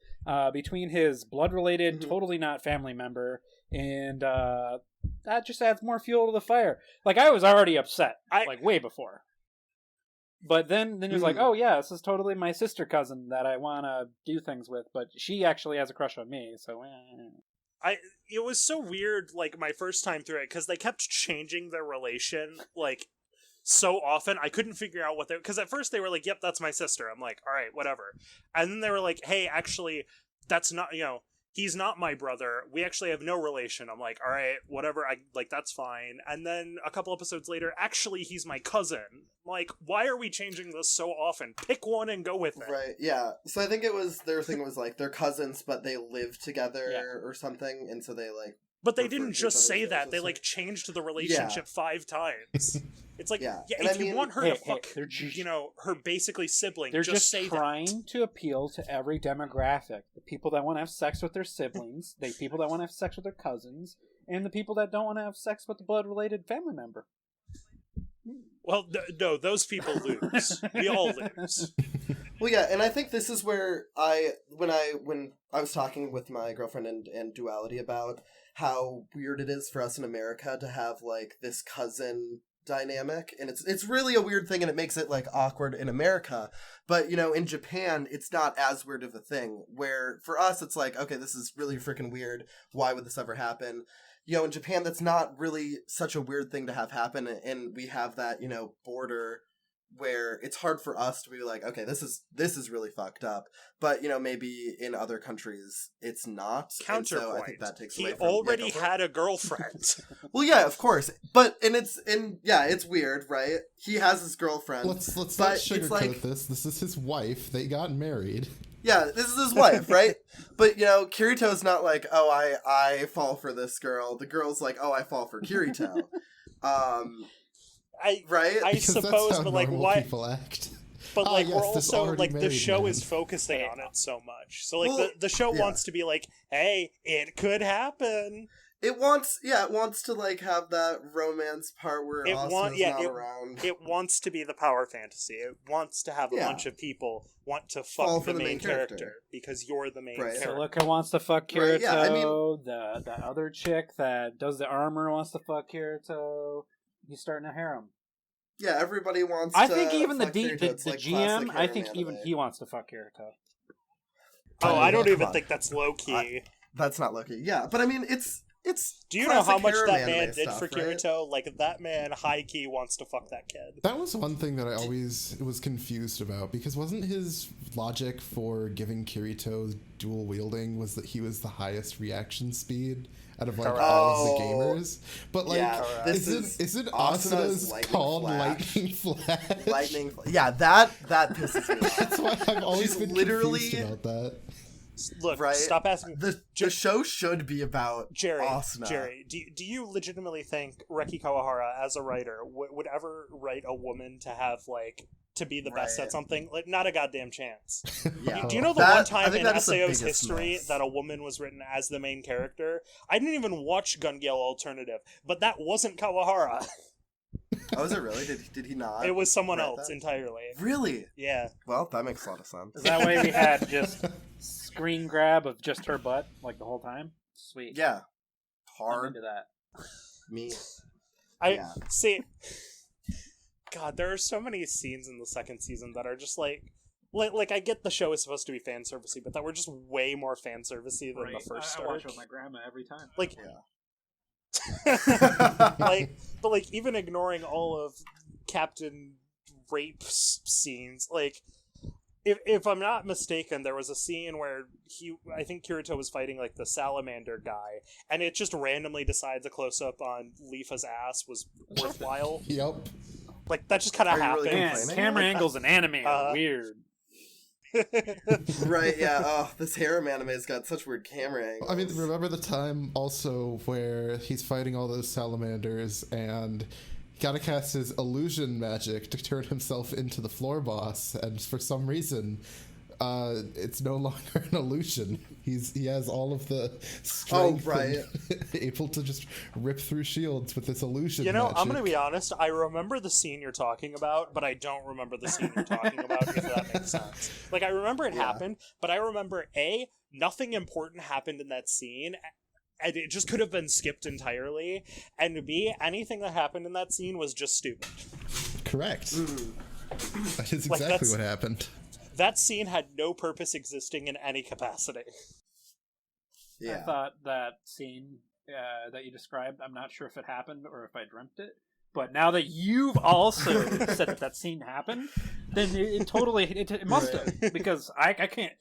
between his blood-related, totally not family member, and that just adds more fuel to the fire. Like I was already upset, like way before. But then he was like, oh yeah, this is totally my sister cousin that I want to do things with, but she actually has a crush on me, so it was so weird, like, my first time through it, because they kept changing their relation, like, so often. I couldn't figure out what they... Because at first they were like, yep, that's my sister. I'm like, all right, whatever. And then they were like, hey, actually, that's not, he's not my brother. We actually have no relation. I'm like, all right, whatever. That's fine. And then a couple episodes later, actually, he's my cousin. Like, why are we changing this so often? Pick one and go with it. Right, yeah. So I think their thing was, like, they're cousins, but they live together or something, and so they, like... But they didn't just say that. They, like, changed the relationship 5 times. It's like, if you want her to fuck, her basically sibling, they're just say trying to appeal to every demographic. The people that want to have sex with their siblings, the people that want to have sex with their cousins, and the people that don't want to have sex with a blood-related family member. Well, no, those people lose. We all lose. Well, yeah, and I think this is where when I was talking with my girlfriend and Duality about how weird it is for us in America to have, like, this cousin dynamic, and it's really a weird thing, and it makes it, like, awkward in America, but, in Japan, it's not as weird of a thing, where for us, it's like, okay, this is really freaking weird, why would this ever happen? In Japan, that's not really such a weird thing to have happen, and we have that, border where it's hard for us to be like, okay, this is really fucked up, but maybe in other countries it's not. Counterpoint. So I think that takes away from... He already had a girlfriend. Well, yeah, of course, but it's weird, right? He has his girlfriend. Let's not sugarcoat this. This is his wife. They got married. Yeah, this is his wife, right? But, Kirito's not like, oh, I fall for this girl. The girl's like, oh, I fall for Kirito. Right? I suppose, but like, why people act? But like, we're also like, the show is focusing on it so much. So like, the show wants to be like, hey, it could happen. It wants to like have that romance part where Asuna's not around. It wants to be the power fantasy. It wants to have a bunch of people want to fuck the main character because you're the main character. So Luca wants to fuck Kirito. Right, yeah, the other chick that does the armor wants to fuck Kirito. He's starting a harem. Yeah, everybody wants. I think even the like GM. I think even he wants to fuck Kirito. Oh, I don't even think that's low key. That's not low key. Yeah, but I mean, it's. Do you know how much that man did for Kirito? Right? Like, that man high key wants to fuck that kid. That was one thing that I always was confused about, because wasn't his logic for giving Kirito dual wielding was that he was the highest reaction speed out of like all of the gamers? But like, isn't Asuna's called Lightning Flash? Yeah, that pisses me off. That's why I've always been confused about that. Look, stop asking. The show should be about Asuna. Jerry, do you legitimately think Reki Kawahara, as a writer, would ever write a woman to have, like, to be the best at something? Like, not a goddamn chance. Yeah. Do you know the one time in SAO's history that a woman was written as the main character? I didn't even watch Gun Gale Alternative, but that wasn't Kawahara. Oh, is it really? Did he not? It was someone else entirely. Really? Yeah. Well, that makes a lot of sense. Is that way we had just screen grab of just her butt, like, the whole time? Sweet. Yeah. I'm into that. Me. See. God, there are so many scenes in the second season that are just like I get the show is supposed to be fan servicey, but that were just way more fan servicey than the first arc. I watch it with my grandma every time. Like, but like, even ignoring all of Captain Rape's scenes, like, if I'm not mistaken, there was a scene where I think Kirito was fighting like the salamander guy, and it just randomly decides a close up on Leafa's ass was worthwhile. Yep. Like, that just kind of happened. Really camera angles in anime are weird. Right, yeah. Oh, this harem anime's got such weird camera angles. I mean, remember the time also where he's fighting all those salamanders and gotta cast his illusion magic to turn himself into the floor boss, and for some reason it's no longer an illusion. He has all of the strength, able to just rip through shields with this illusion. Magic. I'm gonna be honest. I remember the scene you're talking about, but I don't remember the scene you're talking about. If that makes sense. Like I remember it happened, but I remember nothing important happened in that scene. And it just could have been skipped entirely. And B, anything that happened in that scene was just stupid. Correct. That is exactly what happened. That scene had no purpose existing in any capacity. Yeah. I thought that scene that you described, I'm not sure if it happened or if I dreamt it. But now that you've also said that scene happened, then it must have. Because I can't...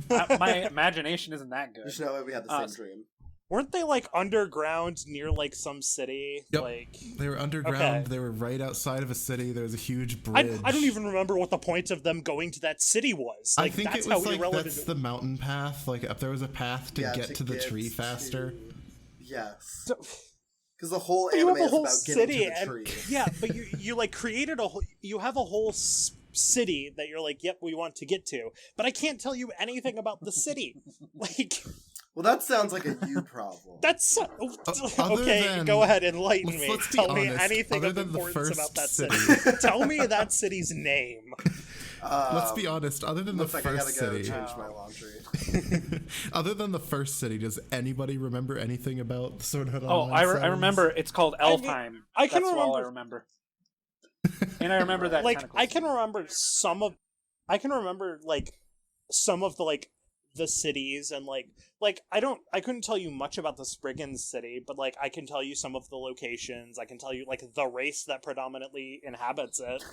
my imagination isn't that good. There's no way we had the same dream. Weren't they, like, underground near, like, some city? Yep. Like, they were underground. Okay. They were right outside of a city. There was a huge bridge. I don't even remember what the point of them going to that city was. Like, I think it was, like, that's the mountain path. Like, if there was a path to get to the tree faster. Yes. Because the whole anime is about getting to the tree. Yeah, but you like, created you have a whole city that you're like, yep, we want to get to. But I can't tell you anything about the city. Like... Well, that sounds like a you problem. That's okay. Go ahead, enlighten me. Tell me anything of importance about that city. Tell me that city's name. Let's be honest. Other than the first city, change my laundry. Other than the first city, does anybody remember anything about Sword Art Online? I remember. It's called Elfheim. That's all I remember. And I remember that. Like I can remember some of the cities and like I couldn't tell you much about the Spriggan city, but like I can tell you some of the locations. I can tell you like the race that predominantly inhabits it.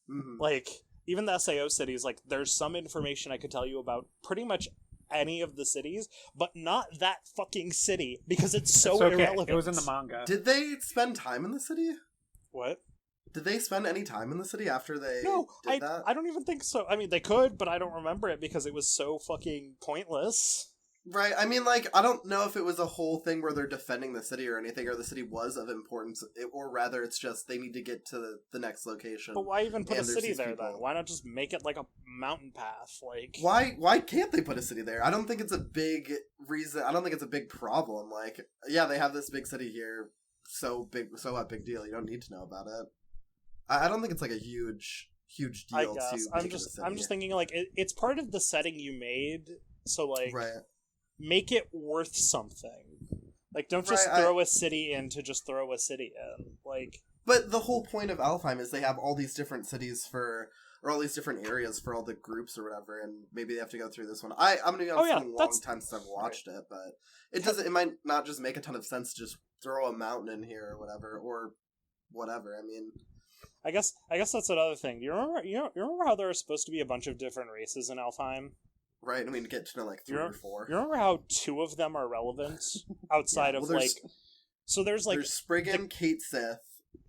Mm-hmm. Like even the SAO cities, like there's some information I could tell you about pretty much any of the cities, but not that fucking city because it's so irrelevant. It was in the manga. Did they spend time in the city? What? Did they spend any time in the city after they did that? I don't even think so. I mean, they could, but I don't remember it because it was so fucking pointless. Right. I mean, like, I don't know if it was a whole thing where they're defending the city or anything, or the city was of importance, or rather it's just they need to get to the next location. But why even put a city there, then? Why not just make it like a mountain path? Like, why can't they put a city there? I don't think it's a big reason. I don't think it's a big problem. Like, yeah, they have this big city here. So what big deal? You don't need to know about it. I don't think it's like a huge deal. I guess. I'm just thinking like it's part of the setting you made, so like make it worth something. Like don't just throw a city in to just throw a city in. Like, but the whole point of Alfheim is they have all these different cities or all these different areas for all the groups or whatever, and maybe they have to go through this one. I'm gonna be honest, it's been a long time since I've watched it, but it might not just make a ton of sense to just throw a mountain in here or whatever. I mean. I guess that's another thing. Do you remember how there are supposed to be a bunch of different races in Alfheim? Right, I mean, get to know like 3 or 4. You remember how 2 of them are relevant outside of like... So there's Spriggan, Kate Sith.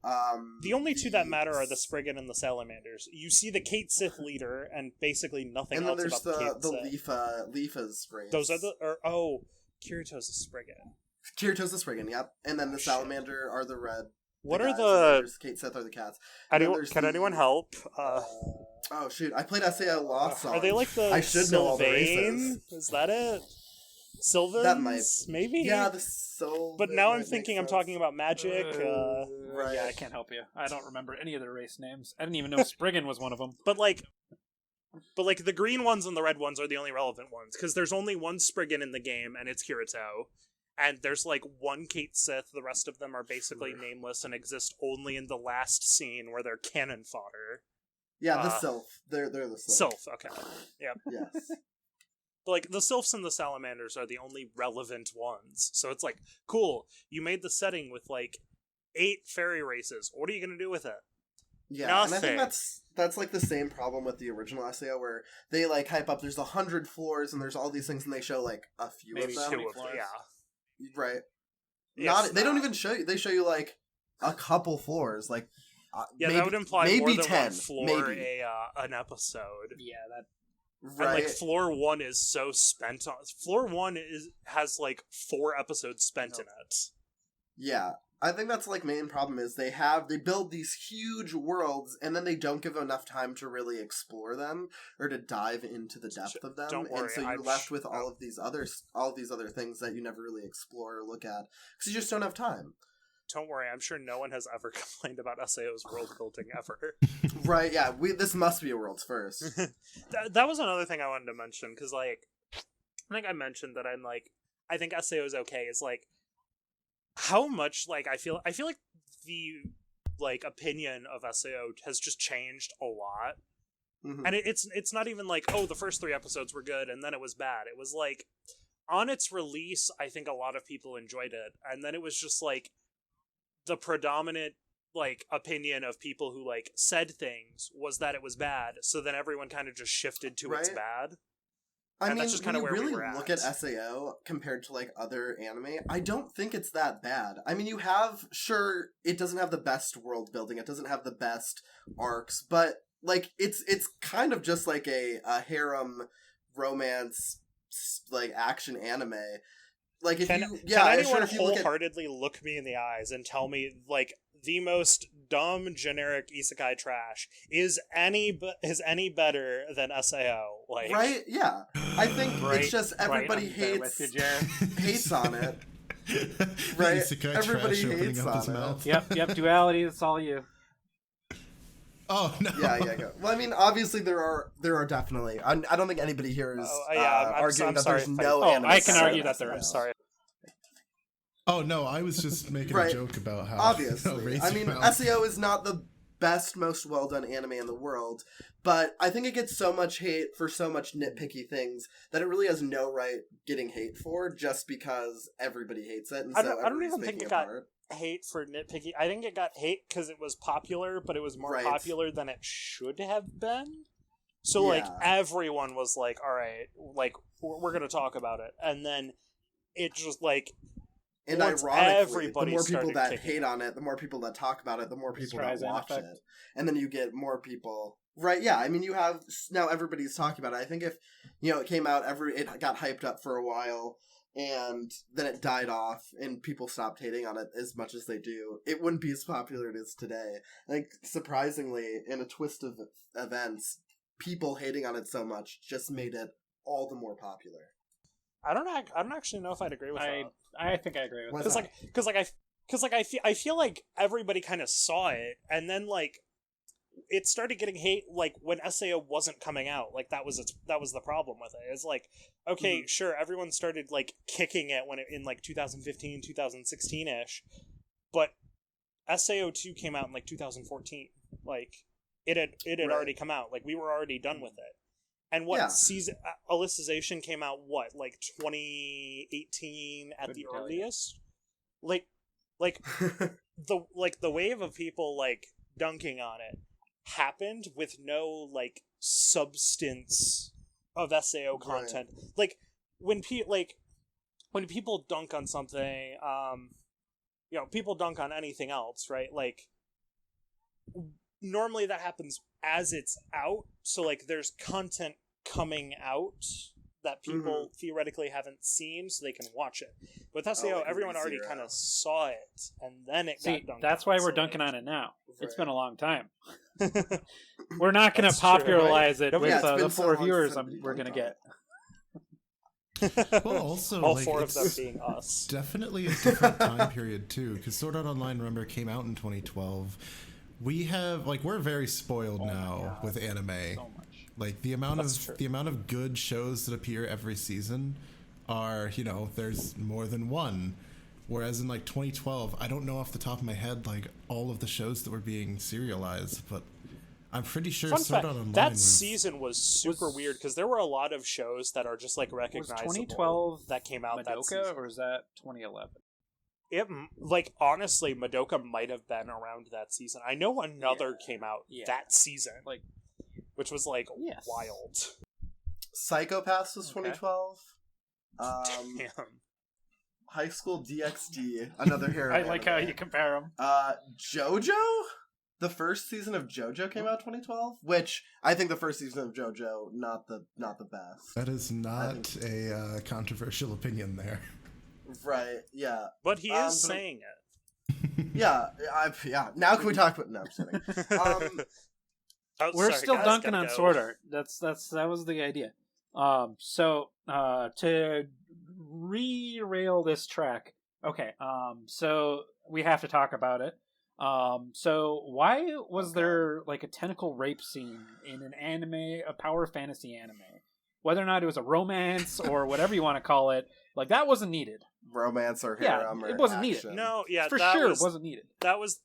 The only 2 that matter are the Spriggan and the Salamanders. You see the Kate Sith leader, and basically nothing else about the Kate Sith. And then there's the Leafa's race. Those are Kirito's a Spriggan. Kirito's a Spriggan, yep. And then the Salamander are the red. What are the... Kate Sith are the cats. Can anyone help? Oh, shoot. I played SAO Lost Songs. Are they like the I should know all the races. Is that it? Sylvans? That might... Maybe? Yeah, the Sylvan. But now I'm thinking I'm talking about magic. Right. Yeah, I can't help you. I don't remember any of their race names. I didn't even know Spriggan was one of them. But the green ones and the red ones are the only relevant ones, because there's only one Spriggan in the game, and it's Kirito. And there's like one Kate Sith, the rest of them are basically nameless and exist only in the last scene where they're cannon fodder. Yeah, the Sylph. They're the Sylph. Sylph, okay. Yep. Yes. But like the Sylphs and the Salamanders are the only relevant ones. So it's like, cool, you made the setting with like 8 fairy races. What are you gonna do with it? Yeah, nothing. And I think that's like the same problem with the original SAO, where they like hype up there's 100 floors and there's all these things and they show like a few maybe of them. 2 of them, yeah. Right. They don't even show you. They show you like a couple floors, like that would imply maybe more than 10 one floor an episode. Yeah, that right. And like floor 1 is so spent on. Floor 1 has like 4 episodes spent in it. Yeah, I think that's like main problem is they build these huge worlds and then they don't give enough time to really explore them or to dive into the depth of them. Don't worry, and so you're left with all of these other things that you never really explore or look at because you just don't have time. Don't worry, I'm sure no one has ever complained about SAO's world building ever. Right, yeah, this must be a world's first. That was another thing I wanted to mention, because, like, I think I mentioned that I think SAO is okay. It's, like, how much, like, I feel like the, like, opinion of SAO has just changed a lot. Mm-hmm. And it's not even like, oh, the first 3 episodes were good, and then it was bad. It was, like, on its release, I think a lot of people enjoyed it, and then it was just, like, the predominant, like, opinion of people who, like, said things was that it was bad, so then everyone kind of just shifted to it's bad. I mean, that's just kind of where we were at. Look at SAO compared to, like, other anime, I don't think it's that bad. I mean, sure, it doesn't have the best world building, it doesn't have the best arcs, but, like, it's kind of just like a harem romance, like, action anime. Like, if can anyone wholeheartedly look me in the eyes and tell me, like, the most dumb generic isekai trash is any better than SAO? Like, right? Yeah, I think it's just everybody hates on it. Right? Everybody hates on it. Yep. Duality. That's all you. Oh no! Yeah. Go. Well, I mean, obviously there are definitely. I don't think anybody here is arguing that there's no. Oh, I can argue that there is. Sorry. Oh no! I was just making a joke about how obviously. I mean, SAO is not the best, most well done anime in the world, but I think it gets so much hate for so much nitpicky things that it really has no right getting hate for just because everybody hates it, and so I don't even think it got hate for nitpicky. I think it got hate because it was popular, but it was more popular than it should have been. So like everyone was like, "All right, like we're gonna talk about it," and then it just like. And ironically, the more people that hate on it, the more people that talk about it, the more people that watch it. And then you get more people. Right, yeah. I mean, you have... Now everybody's talking about it. I think if, it came out, it got hyped up for a while, and then it died off, and people stopped hating on it as much as they do, it wouldn't be as popular as it is today. Like, surprisingly, in a twist of events, people hating on it so much just made it all the more popular. I don't actually know if I'd agree with that. I think I agree with that. Because I feel like everybody kind of saw it, and then like it started getting hate like when SAO wasn't coming out. Like that was the problem with it. It's like, okay, sure, everyone started like kicking it when in like 2015, 2016-ish, but SAO2 came out in like 2014. Like it had already come out. Like we were already done with it. And season Alicization came out like 2018 at the earliest. Like the wave of people like dunking on it happened with no like substance of SAO content. Like when people dunk on something, people dunk on anything else, right? Like normally that happens as it's out, so like there's content coming out that people theoretically haven't seen, so they can watch it. With SAO, everyone already kind of saw it, and then it got dunked that's on, why we're dunking on it now. Right. It's been a long time. We're not going to popularize it with the 4 viewers we're going to get. Well, also, all 4 of them being us. Definitely a different time period, too, because Sword Art Online, remember, came out in 2012. We have, we're very spoiled now with anime. So much. Like, the amount of good shows that appear every season are, there's more than one. Whereas in, 2012, I don't know off the top of my head, all of the shows that were being serialized, but I'm pretty sure Sword Art Online season was super weird, because there were a lot of shows that are just, recognizable. Was 2012 that came out Madoka, that season. Or was that 2011? It, honestly, Madoka might have been around that season. I know another came out that season. Which was, wild. Psychopaths was 2012. Damn. High School DxD, another hero. I like how you compare them. JoJo? The first season of JoJo came out 2012, which I think the first season of JoJo not the best. That is not a controversial opinion there. Right, yeah. But he is saying it. Yeah, now can we talk about... No, I'm just kidding. We're sorry, still guys, dunking gotta on go. Sword Art. That was the idea. So to re-rail this track, okay. So we have to talk about it. So why was there like a tentacle rape scene in an anime, a power fantasy anime? Whether or not it was a romance or whatever you want to call it, like that wasn't needed. Romance or Yeah, harem or it wasn't action. needed. No, yeah, For that sure, was, it wasn't needed. That was,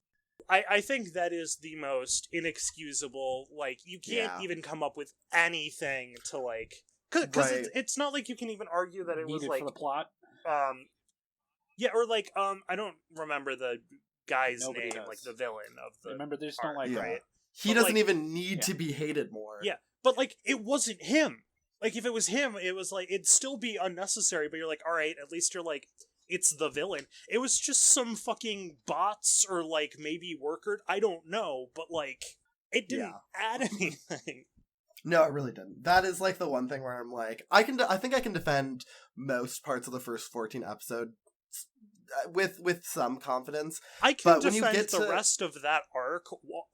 I think that is the most inexcusable. Like, you can't Yeah. even come up with anything to like, because Right. it's not like you can even argue that it was Needed like for the plot. yeah, or like I don't remember the guy's Nobody name, does. like the villain of the Remember, they just don't arc, like Yeah. right? He But, doesn't like- even need Yeah. to be hated more. Yeah, but like it wasn't him. Like if it was him, it was like it'd still be unnecessary. But you're like, all right, at least you're like, it's the villain. It was just some fucking bots or like maybe worker. I don't know, but like it didn't add anything. No, it really didn't. That is like the one thing where I'm like, I think I can defend most parts of the first 14 episodes with some confidence. I can But when you defend get the to- rest of that arc,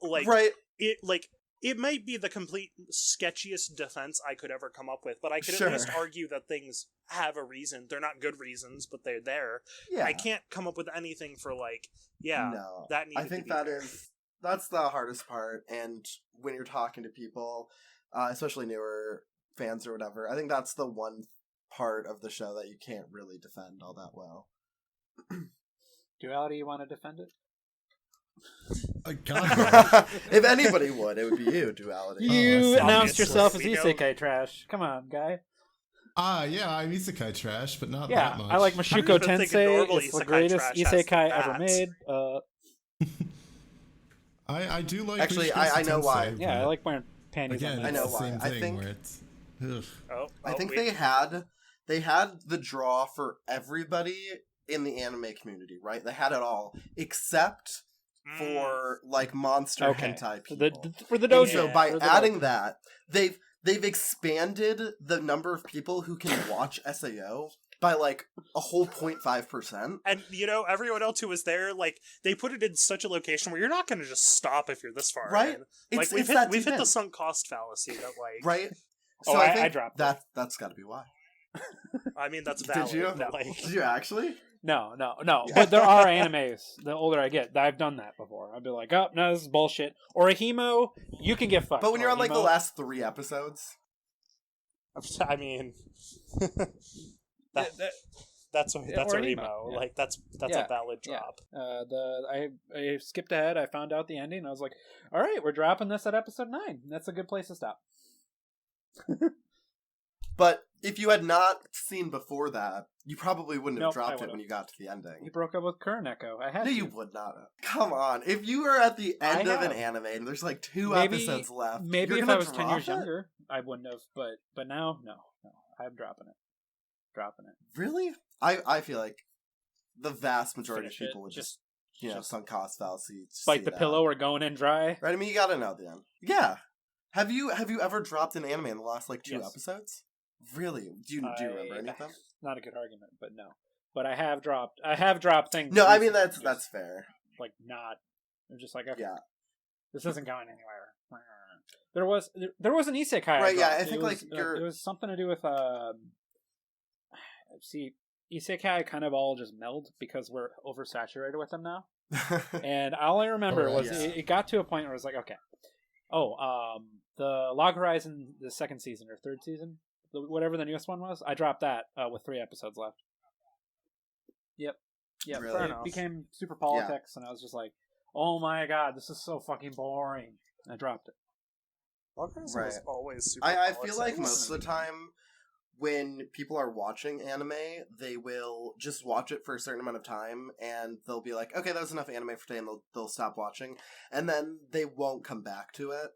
like Right. it might be the complete sketchiest defense I could ever come up with, but I could Sure. at least argue that things have a reason. They're not good reasons, but they're there. Yeah. I can't come up with anything for like, yeah, No. that needed I think to be there. that's the hardest part. And when you're talking to people, especially newer fans or whatever, I think that's the one part of the show that you can't really defend all that well. Duality, you want to defend it? God. If anybody would, it would be you, Duality. You see. announced yourself as We know- isekai trash. Come on, guy. Yeah, I'm isekai trash, but not Yeah, that much. I like I Mashuko don't even think a Tensei. normal It's the isekai greatest trash has isekai that. ever made. I do like. Actually, Mushoku I know why. Tensei, Yeah, I but like wearing panties Again, on my I it's know the why. same I thing think- where it's. Ugh. I think wait. they had the draw for everybody in the anime community, right? They had it all, except for like monster Okay. hentai For people. for the And dojo. so by for the adding dojo. that, they've expanded the number of people who can watch SAO by like a whole 0.5%. And you know, everyone else who was there, like they put it in such a location where you're not going to just stop if you're this far Right? in. Like It's that we've deep hit the in, sunk cost fallacy that like right? Oh, So I think dropped that's got to be why. I mean that's Did valid. you? but, like, Did you actually? No. But there are animes. The older I get, I've done that before. I'd be like, oh no, this is bullshit. Or a hemo, you can get fucked. But when you're on like the Orihimo- last 3 episodes, I mean, that- that's a or emo. emo, yeah. Like that's Yeah, a valid yeah. drop. I skipped ahead. I found out the ending. I was like, all right, we're dropping this at episode 9. That's a good place to stop. but if you had not seen before that, you probably wouldn't have Nope, I dropped it would've. when you got to the He ending. broke up with Kuroneko. I had No, to. you would not have. Come on. If you are at the end I of an have. anime and there's like 2 Maybe- episodes left, Maybe you're if gonna I was 10 drop years it? younger, I wouldn't have. But now, no. I'm dropping it. Dropping it. Really? I feel like the vast majority Finish of it. people would just just sunk cost fallacy. bite see the that. pillow or going in dry. Right? I mean, you gotta know the end. Yeah. Have you ever dropped an anime in the last like 2 Yes. episodes? Really? Do you remember any of them? Not a good argument, but no. But I have dropped things. No, I mean recently, that's just, fair. like not. I'm just like, okay, Yeah. this isn't going anywhere. There was an isekai. I Right, yeah, dropped. I think, it like, was, you're- it was something to do with see, isekai kind of all just meld because we're oversaturated with them now. And all I remember Alright, was yeah. it got to a point where it was like, okay, the Log Horizon, the 2nd season or 3rd season, whatever the newest one was, I dropped that with 3 episodes left. Yep. Really? Fair Fair enough. enough. It became super politics, and I was just like, oh my god, this is so fucking boring. And I dropped it. Logos Right. was always super. I feel like politics. most of the time when people are watching anime, they will just watch it for a certain amount of time and they'll be like, okay, that was enough anime for today, and they'll stop watching, and then they won't come back to it.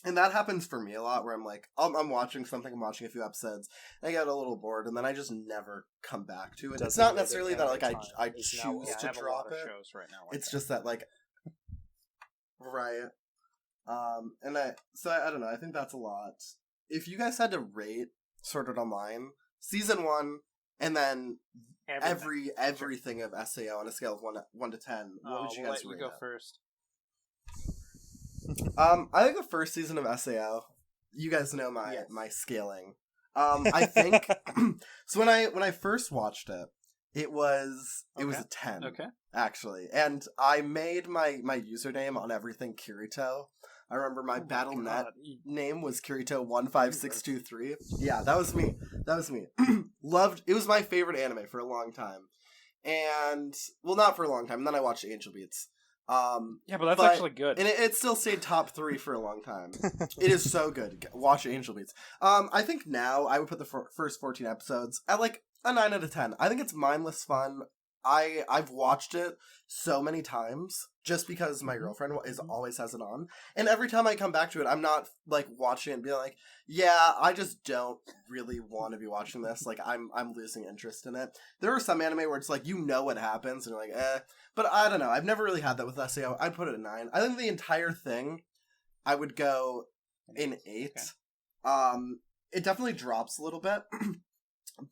And that happens for me a lot, where I'm like, I'm watching something, I'm watching a few episodes, and I get a little bored, and then I just never come back to it. It's not Designated necessarily that like anime I time is now choose up. to I have a lot drop of it. shows right now. like It's that. just that like right. And I don't know, I think that's a lot. If you guys had to rate Sword Art Online season 1 and then everything of SAO on a scale of 1 to 10. What would you guys rate? You go first. I think the first season of SAO. You guys know my scaling. I think so. When I first watched it, it was a 10. Okay. Actually, and I made my username on everything Kirito. I remember my BattleNet name was Kirito15623. Yeah, that was me. Loved it. Was my favorite anime for a long time, and well, not for a long time. And then I watched Angel Beats. Yeah, but that's actually good, and it still stayed top 3 for a long time. It is so good. Watch Angel Beats. I think now I would put the first 14 episodes at like a 9 out of 10. I think it's mindless fun. I've watched it so many times just because my girlfriend always has it on, and every time I come back to it, I'm not like watching it and being like, yeah, I just don't really want to be watching this. Like I'm losing interest in it. There are some anime where it's like you know what happens and you're like, but I don't know. I've never really had that with SAO. I'd put it at 9. I think the entire thing, I would go in 8. Okay. It definitely drops a little bit.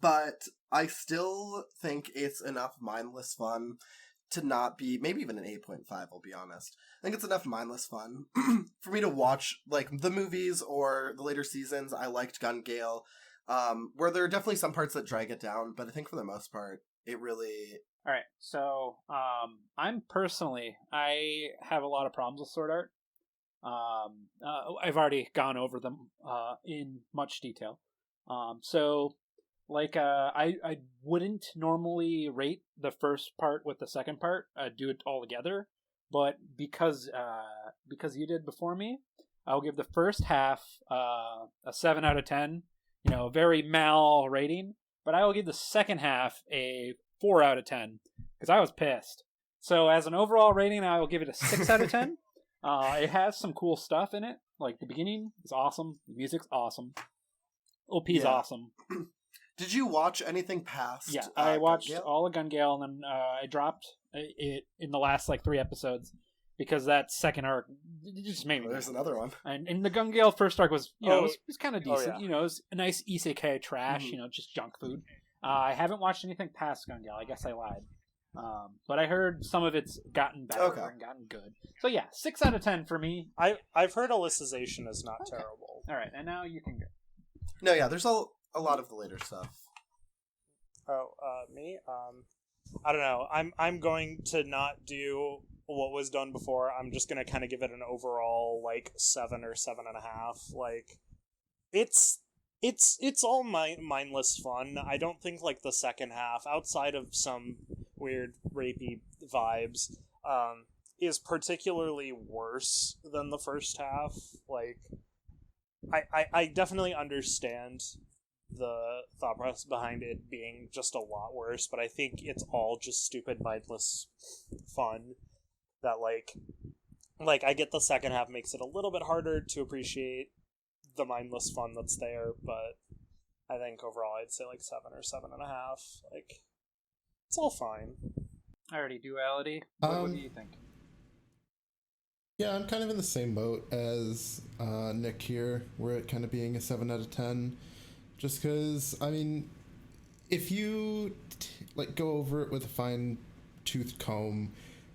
But I still think it's enough mindless fun to not be, maybe even an 8.5, I'll be honest. I think it's enough mindless fun for me to watch, like, the movies or the later seasons. I liked Gun Gale, where there are definitely some parts that drag it down, but I think for the most part, it really... Alright, so, I have a lot of problems with Sword Art. I've already gone over them, in much detail. I wouldn't normally rate the first part with the second part, do it all together, but because you did before me, I'll give the first half a 7 out of 10, very mal rating, but I will give the second half a 4 out of 10, because I was pissed. So as an overall rating, I will give it a 6 out of 10. It has some cool stuff in it, like the beginning is awesome, the music's awesome, OP's awesome. Did you watch anything past? Yeah, I watched all of Gun Gale, and then I dropped it in the last 3 episodes because that second arc just made me. There's another one, and the Gun Gale first arc was it was kind of decent. It was a nice isekai trash, just junk food. I haven't watched anything past Gun Gale. I guess I lied, but I heard some of it's gotten better and gotten good. So yeah, 6 out of 10 for me. I've heard Alicization is not terrible. All right, and now you can go. No, yeah, there's a lot of the later stuff. Me? I don't know. I'm going to not do what was done before. I'm just gonna kind of give it an overall 7 or 7.5. It's all mindless fun. I don't think the second half, outside of some weird rapey vibes, is particularly worse than the first half. I definitely understand the thought process behind it being just a lot worse, but I think it's all just stupid, mindless fun that, I get the second half makes it a little bit harder to appreciate the mindless fun that's there, but I think overall I'd say 7 or 7.5. It's all fine. Alrighty, Duality. What do you think? Yeah, I'm kind of in the same boat as Nick here. We're at kind of being a 7 out of 10. Just because, if you go over it with a fine-toothed comb,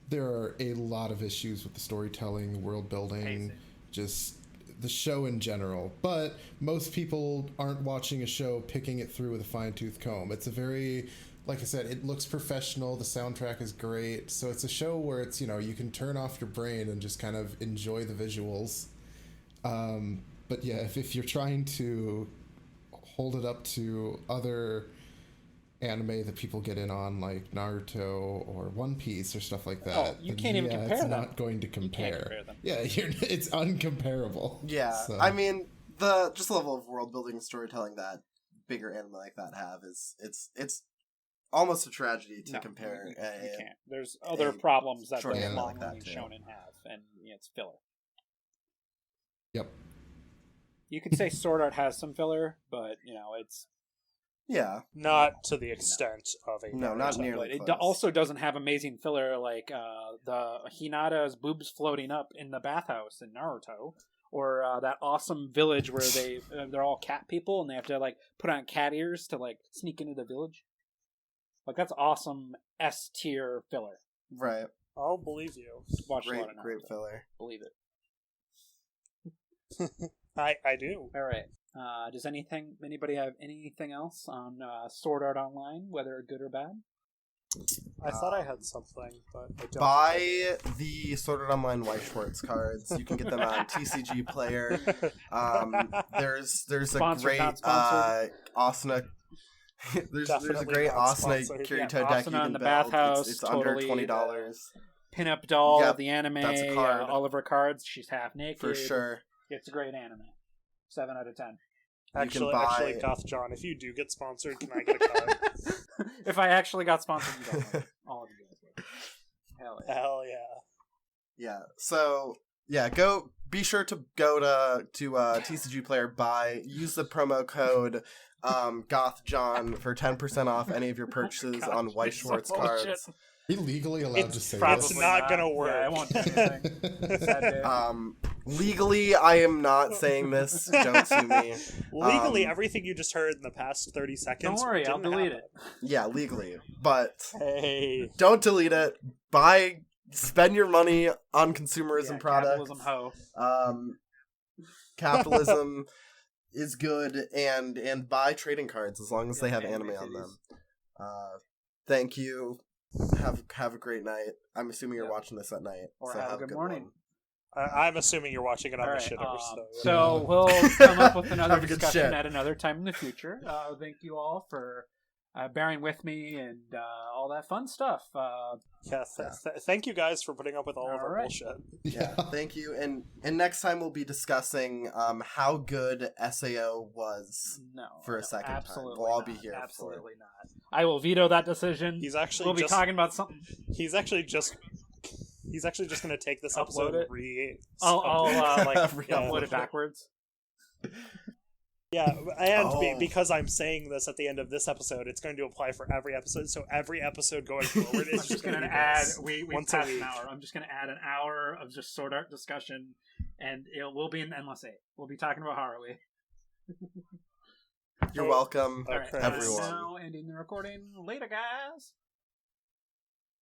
there are a lot of issues with the storytelling, the world building, just the show in general. But most people aren't watching a show picking it through with a fine-toothed comb. It's a very, like I said, it looks professional, the soundtrack is great, so it's a show where it's, you can turn off your brain and just kind of enjoy the visuals. But yeah, if you're trying to hold it up to other anime that people get in on, like Naruto or One Piece or stuff like that. You can't even compare them. It's not going to compare. You can't compare them. Yeah, it's uncomparable. Yeah, so. The level of world building and storytelling that bigger anime like that have it's almost a tragedy to compare. You can't. There's other problems that the long-running shonen have, and it's filler. Yep. You could say Sword Art has some filler, but it's not to the extent of a not nearly. It also doesn't have amazing filler like the Hinata's boobs floating up in the bathhouse in Naruto, or that awesome village where they're all cat people and they have to put on cat ears to sneak into the village. Like, that's awesome S tier filler. Right. I'll believe you. Watch a lot of Naruto. Great filler. Believe it. I do. All right. Does anybody have anything else on Sword Art Online, whether good or bad? I thought I had something, but I don't. Buy the Sword Art Online White Schwartz cards. You can get them on TCG Player. There's a Sponsored, great not sponsored. Asuna. there's a Definitely great not Asuna sponsored. Kirito Yeah, deck Asuna you in can the build. bathhouse, It's totally, under $20 Pinup doll, Yep, the anime, that's a card. all of her cards. She's half naked. for sure. It's a great anime. 7 out of 10. Actually, Gothjohn, if you do get sponsored, can I get a card? If I actually got sponsored, you don't know. All of you guys would. Hell yeah. Hell yeah. Yeah. So be sure to go to TCG Player, use the promo code Gothjohn for 10% off any of your purchases on White Schwartz cards. Bullshit. Are you legally allowed to say It's this? not gonna work. Yeah, I won't do anything. Sad day. Legally, I am not saying this. Don't sue me. Legally, everything you just heard in the past 30 seconds. Don't worry, I'll didn't delete happen. it. Yeah, legally, but Hey. don't delete it. Spend your money on consumerism products. Capitalism hoe. Capitalism is good, and buy trading cards as long as they have anime anime on titties. them. Thank you. Have a great night. I'm assuming you're watching this at night. Or so have a good morning. I'm assuming you're watching it on All the right, shitter. So we'll come up with another Have a good discussion shit. at another time in the future. Thank you all for bearing with me and all that fun stuff. Thank you guys for putting up with all of our right. bullshit. Yeah, thank you. And next time we'll be discussing how good SAO was for a second absolutely time. We'll all not. be here. Absolutely not. I will veto that decision. We'll be talking about something. He's actually just going to take this episode Upload it. and I'll Re-upload upload it backwards. Yeah, and because I'm saying this at the end of this episode, it's going to apply for every episode. So every episode going forward is just going to add. We passed an hour. I'm just going to add an hour of just sword art discussion, and we'll be in Endless 8. We'll be talking about Haraway. You're welcome, All right, everyone. now ending the recording. Later, guys.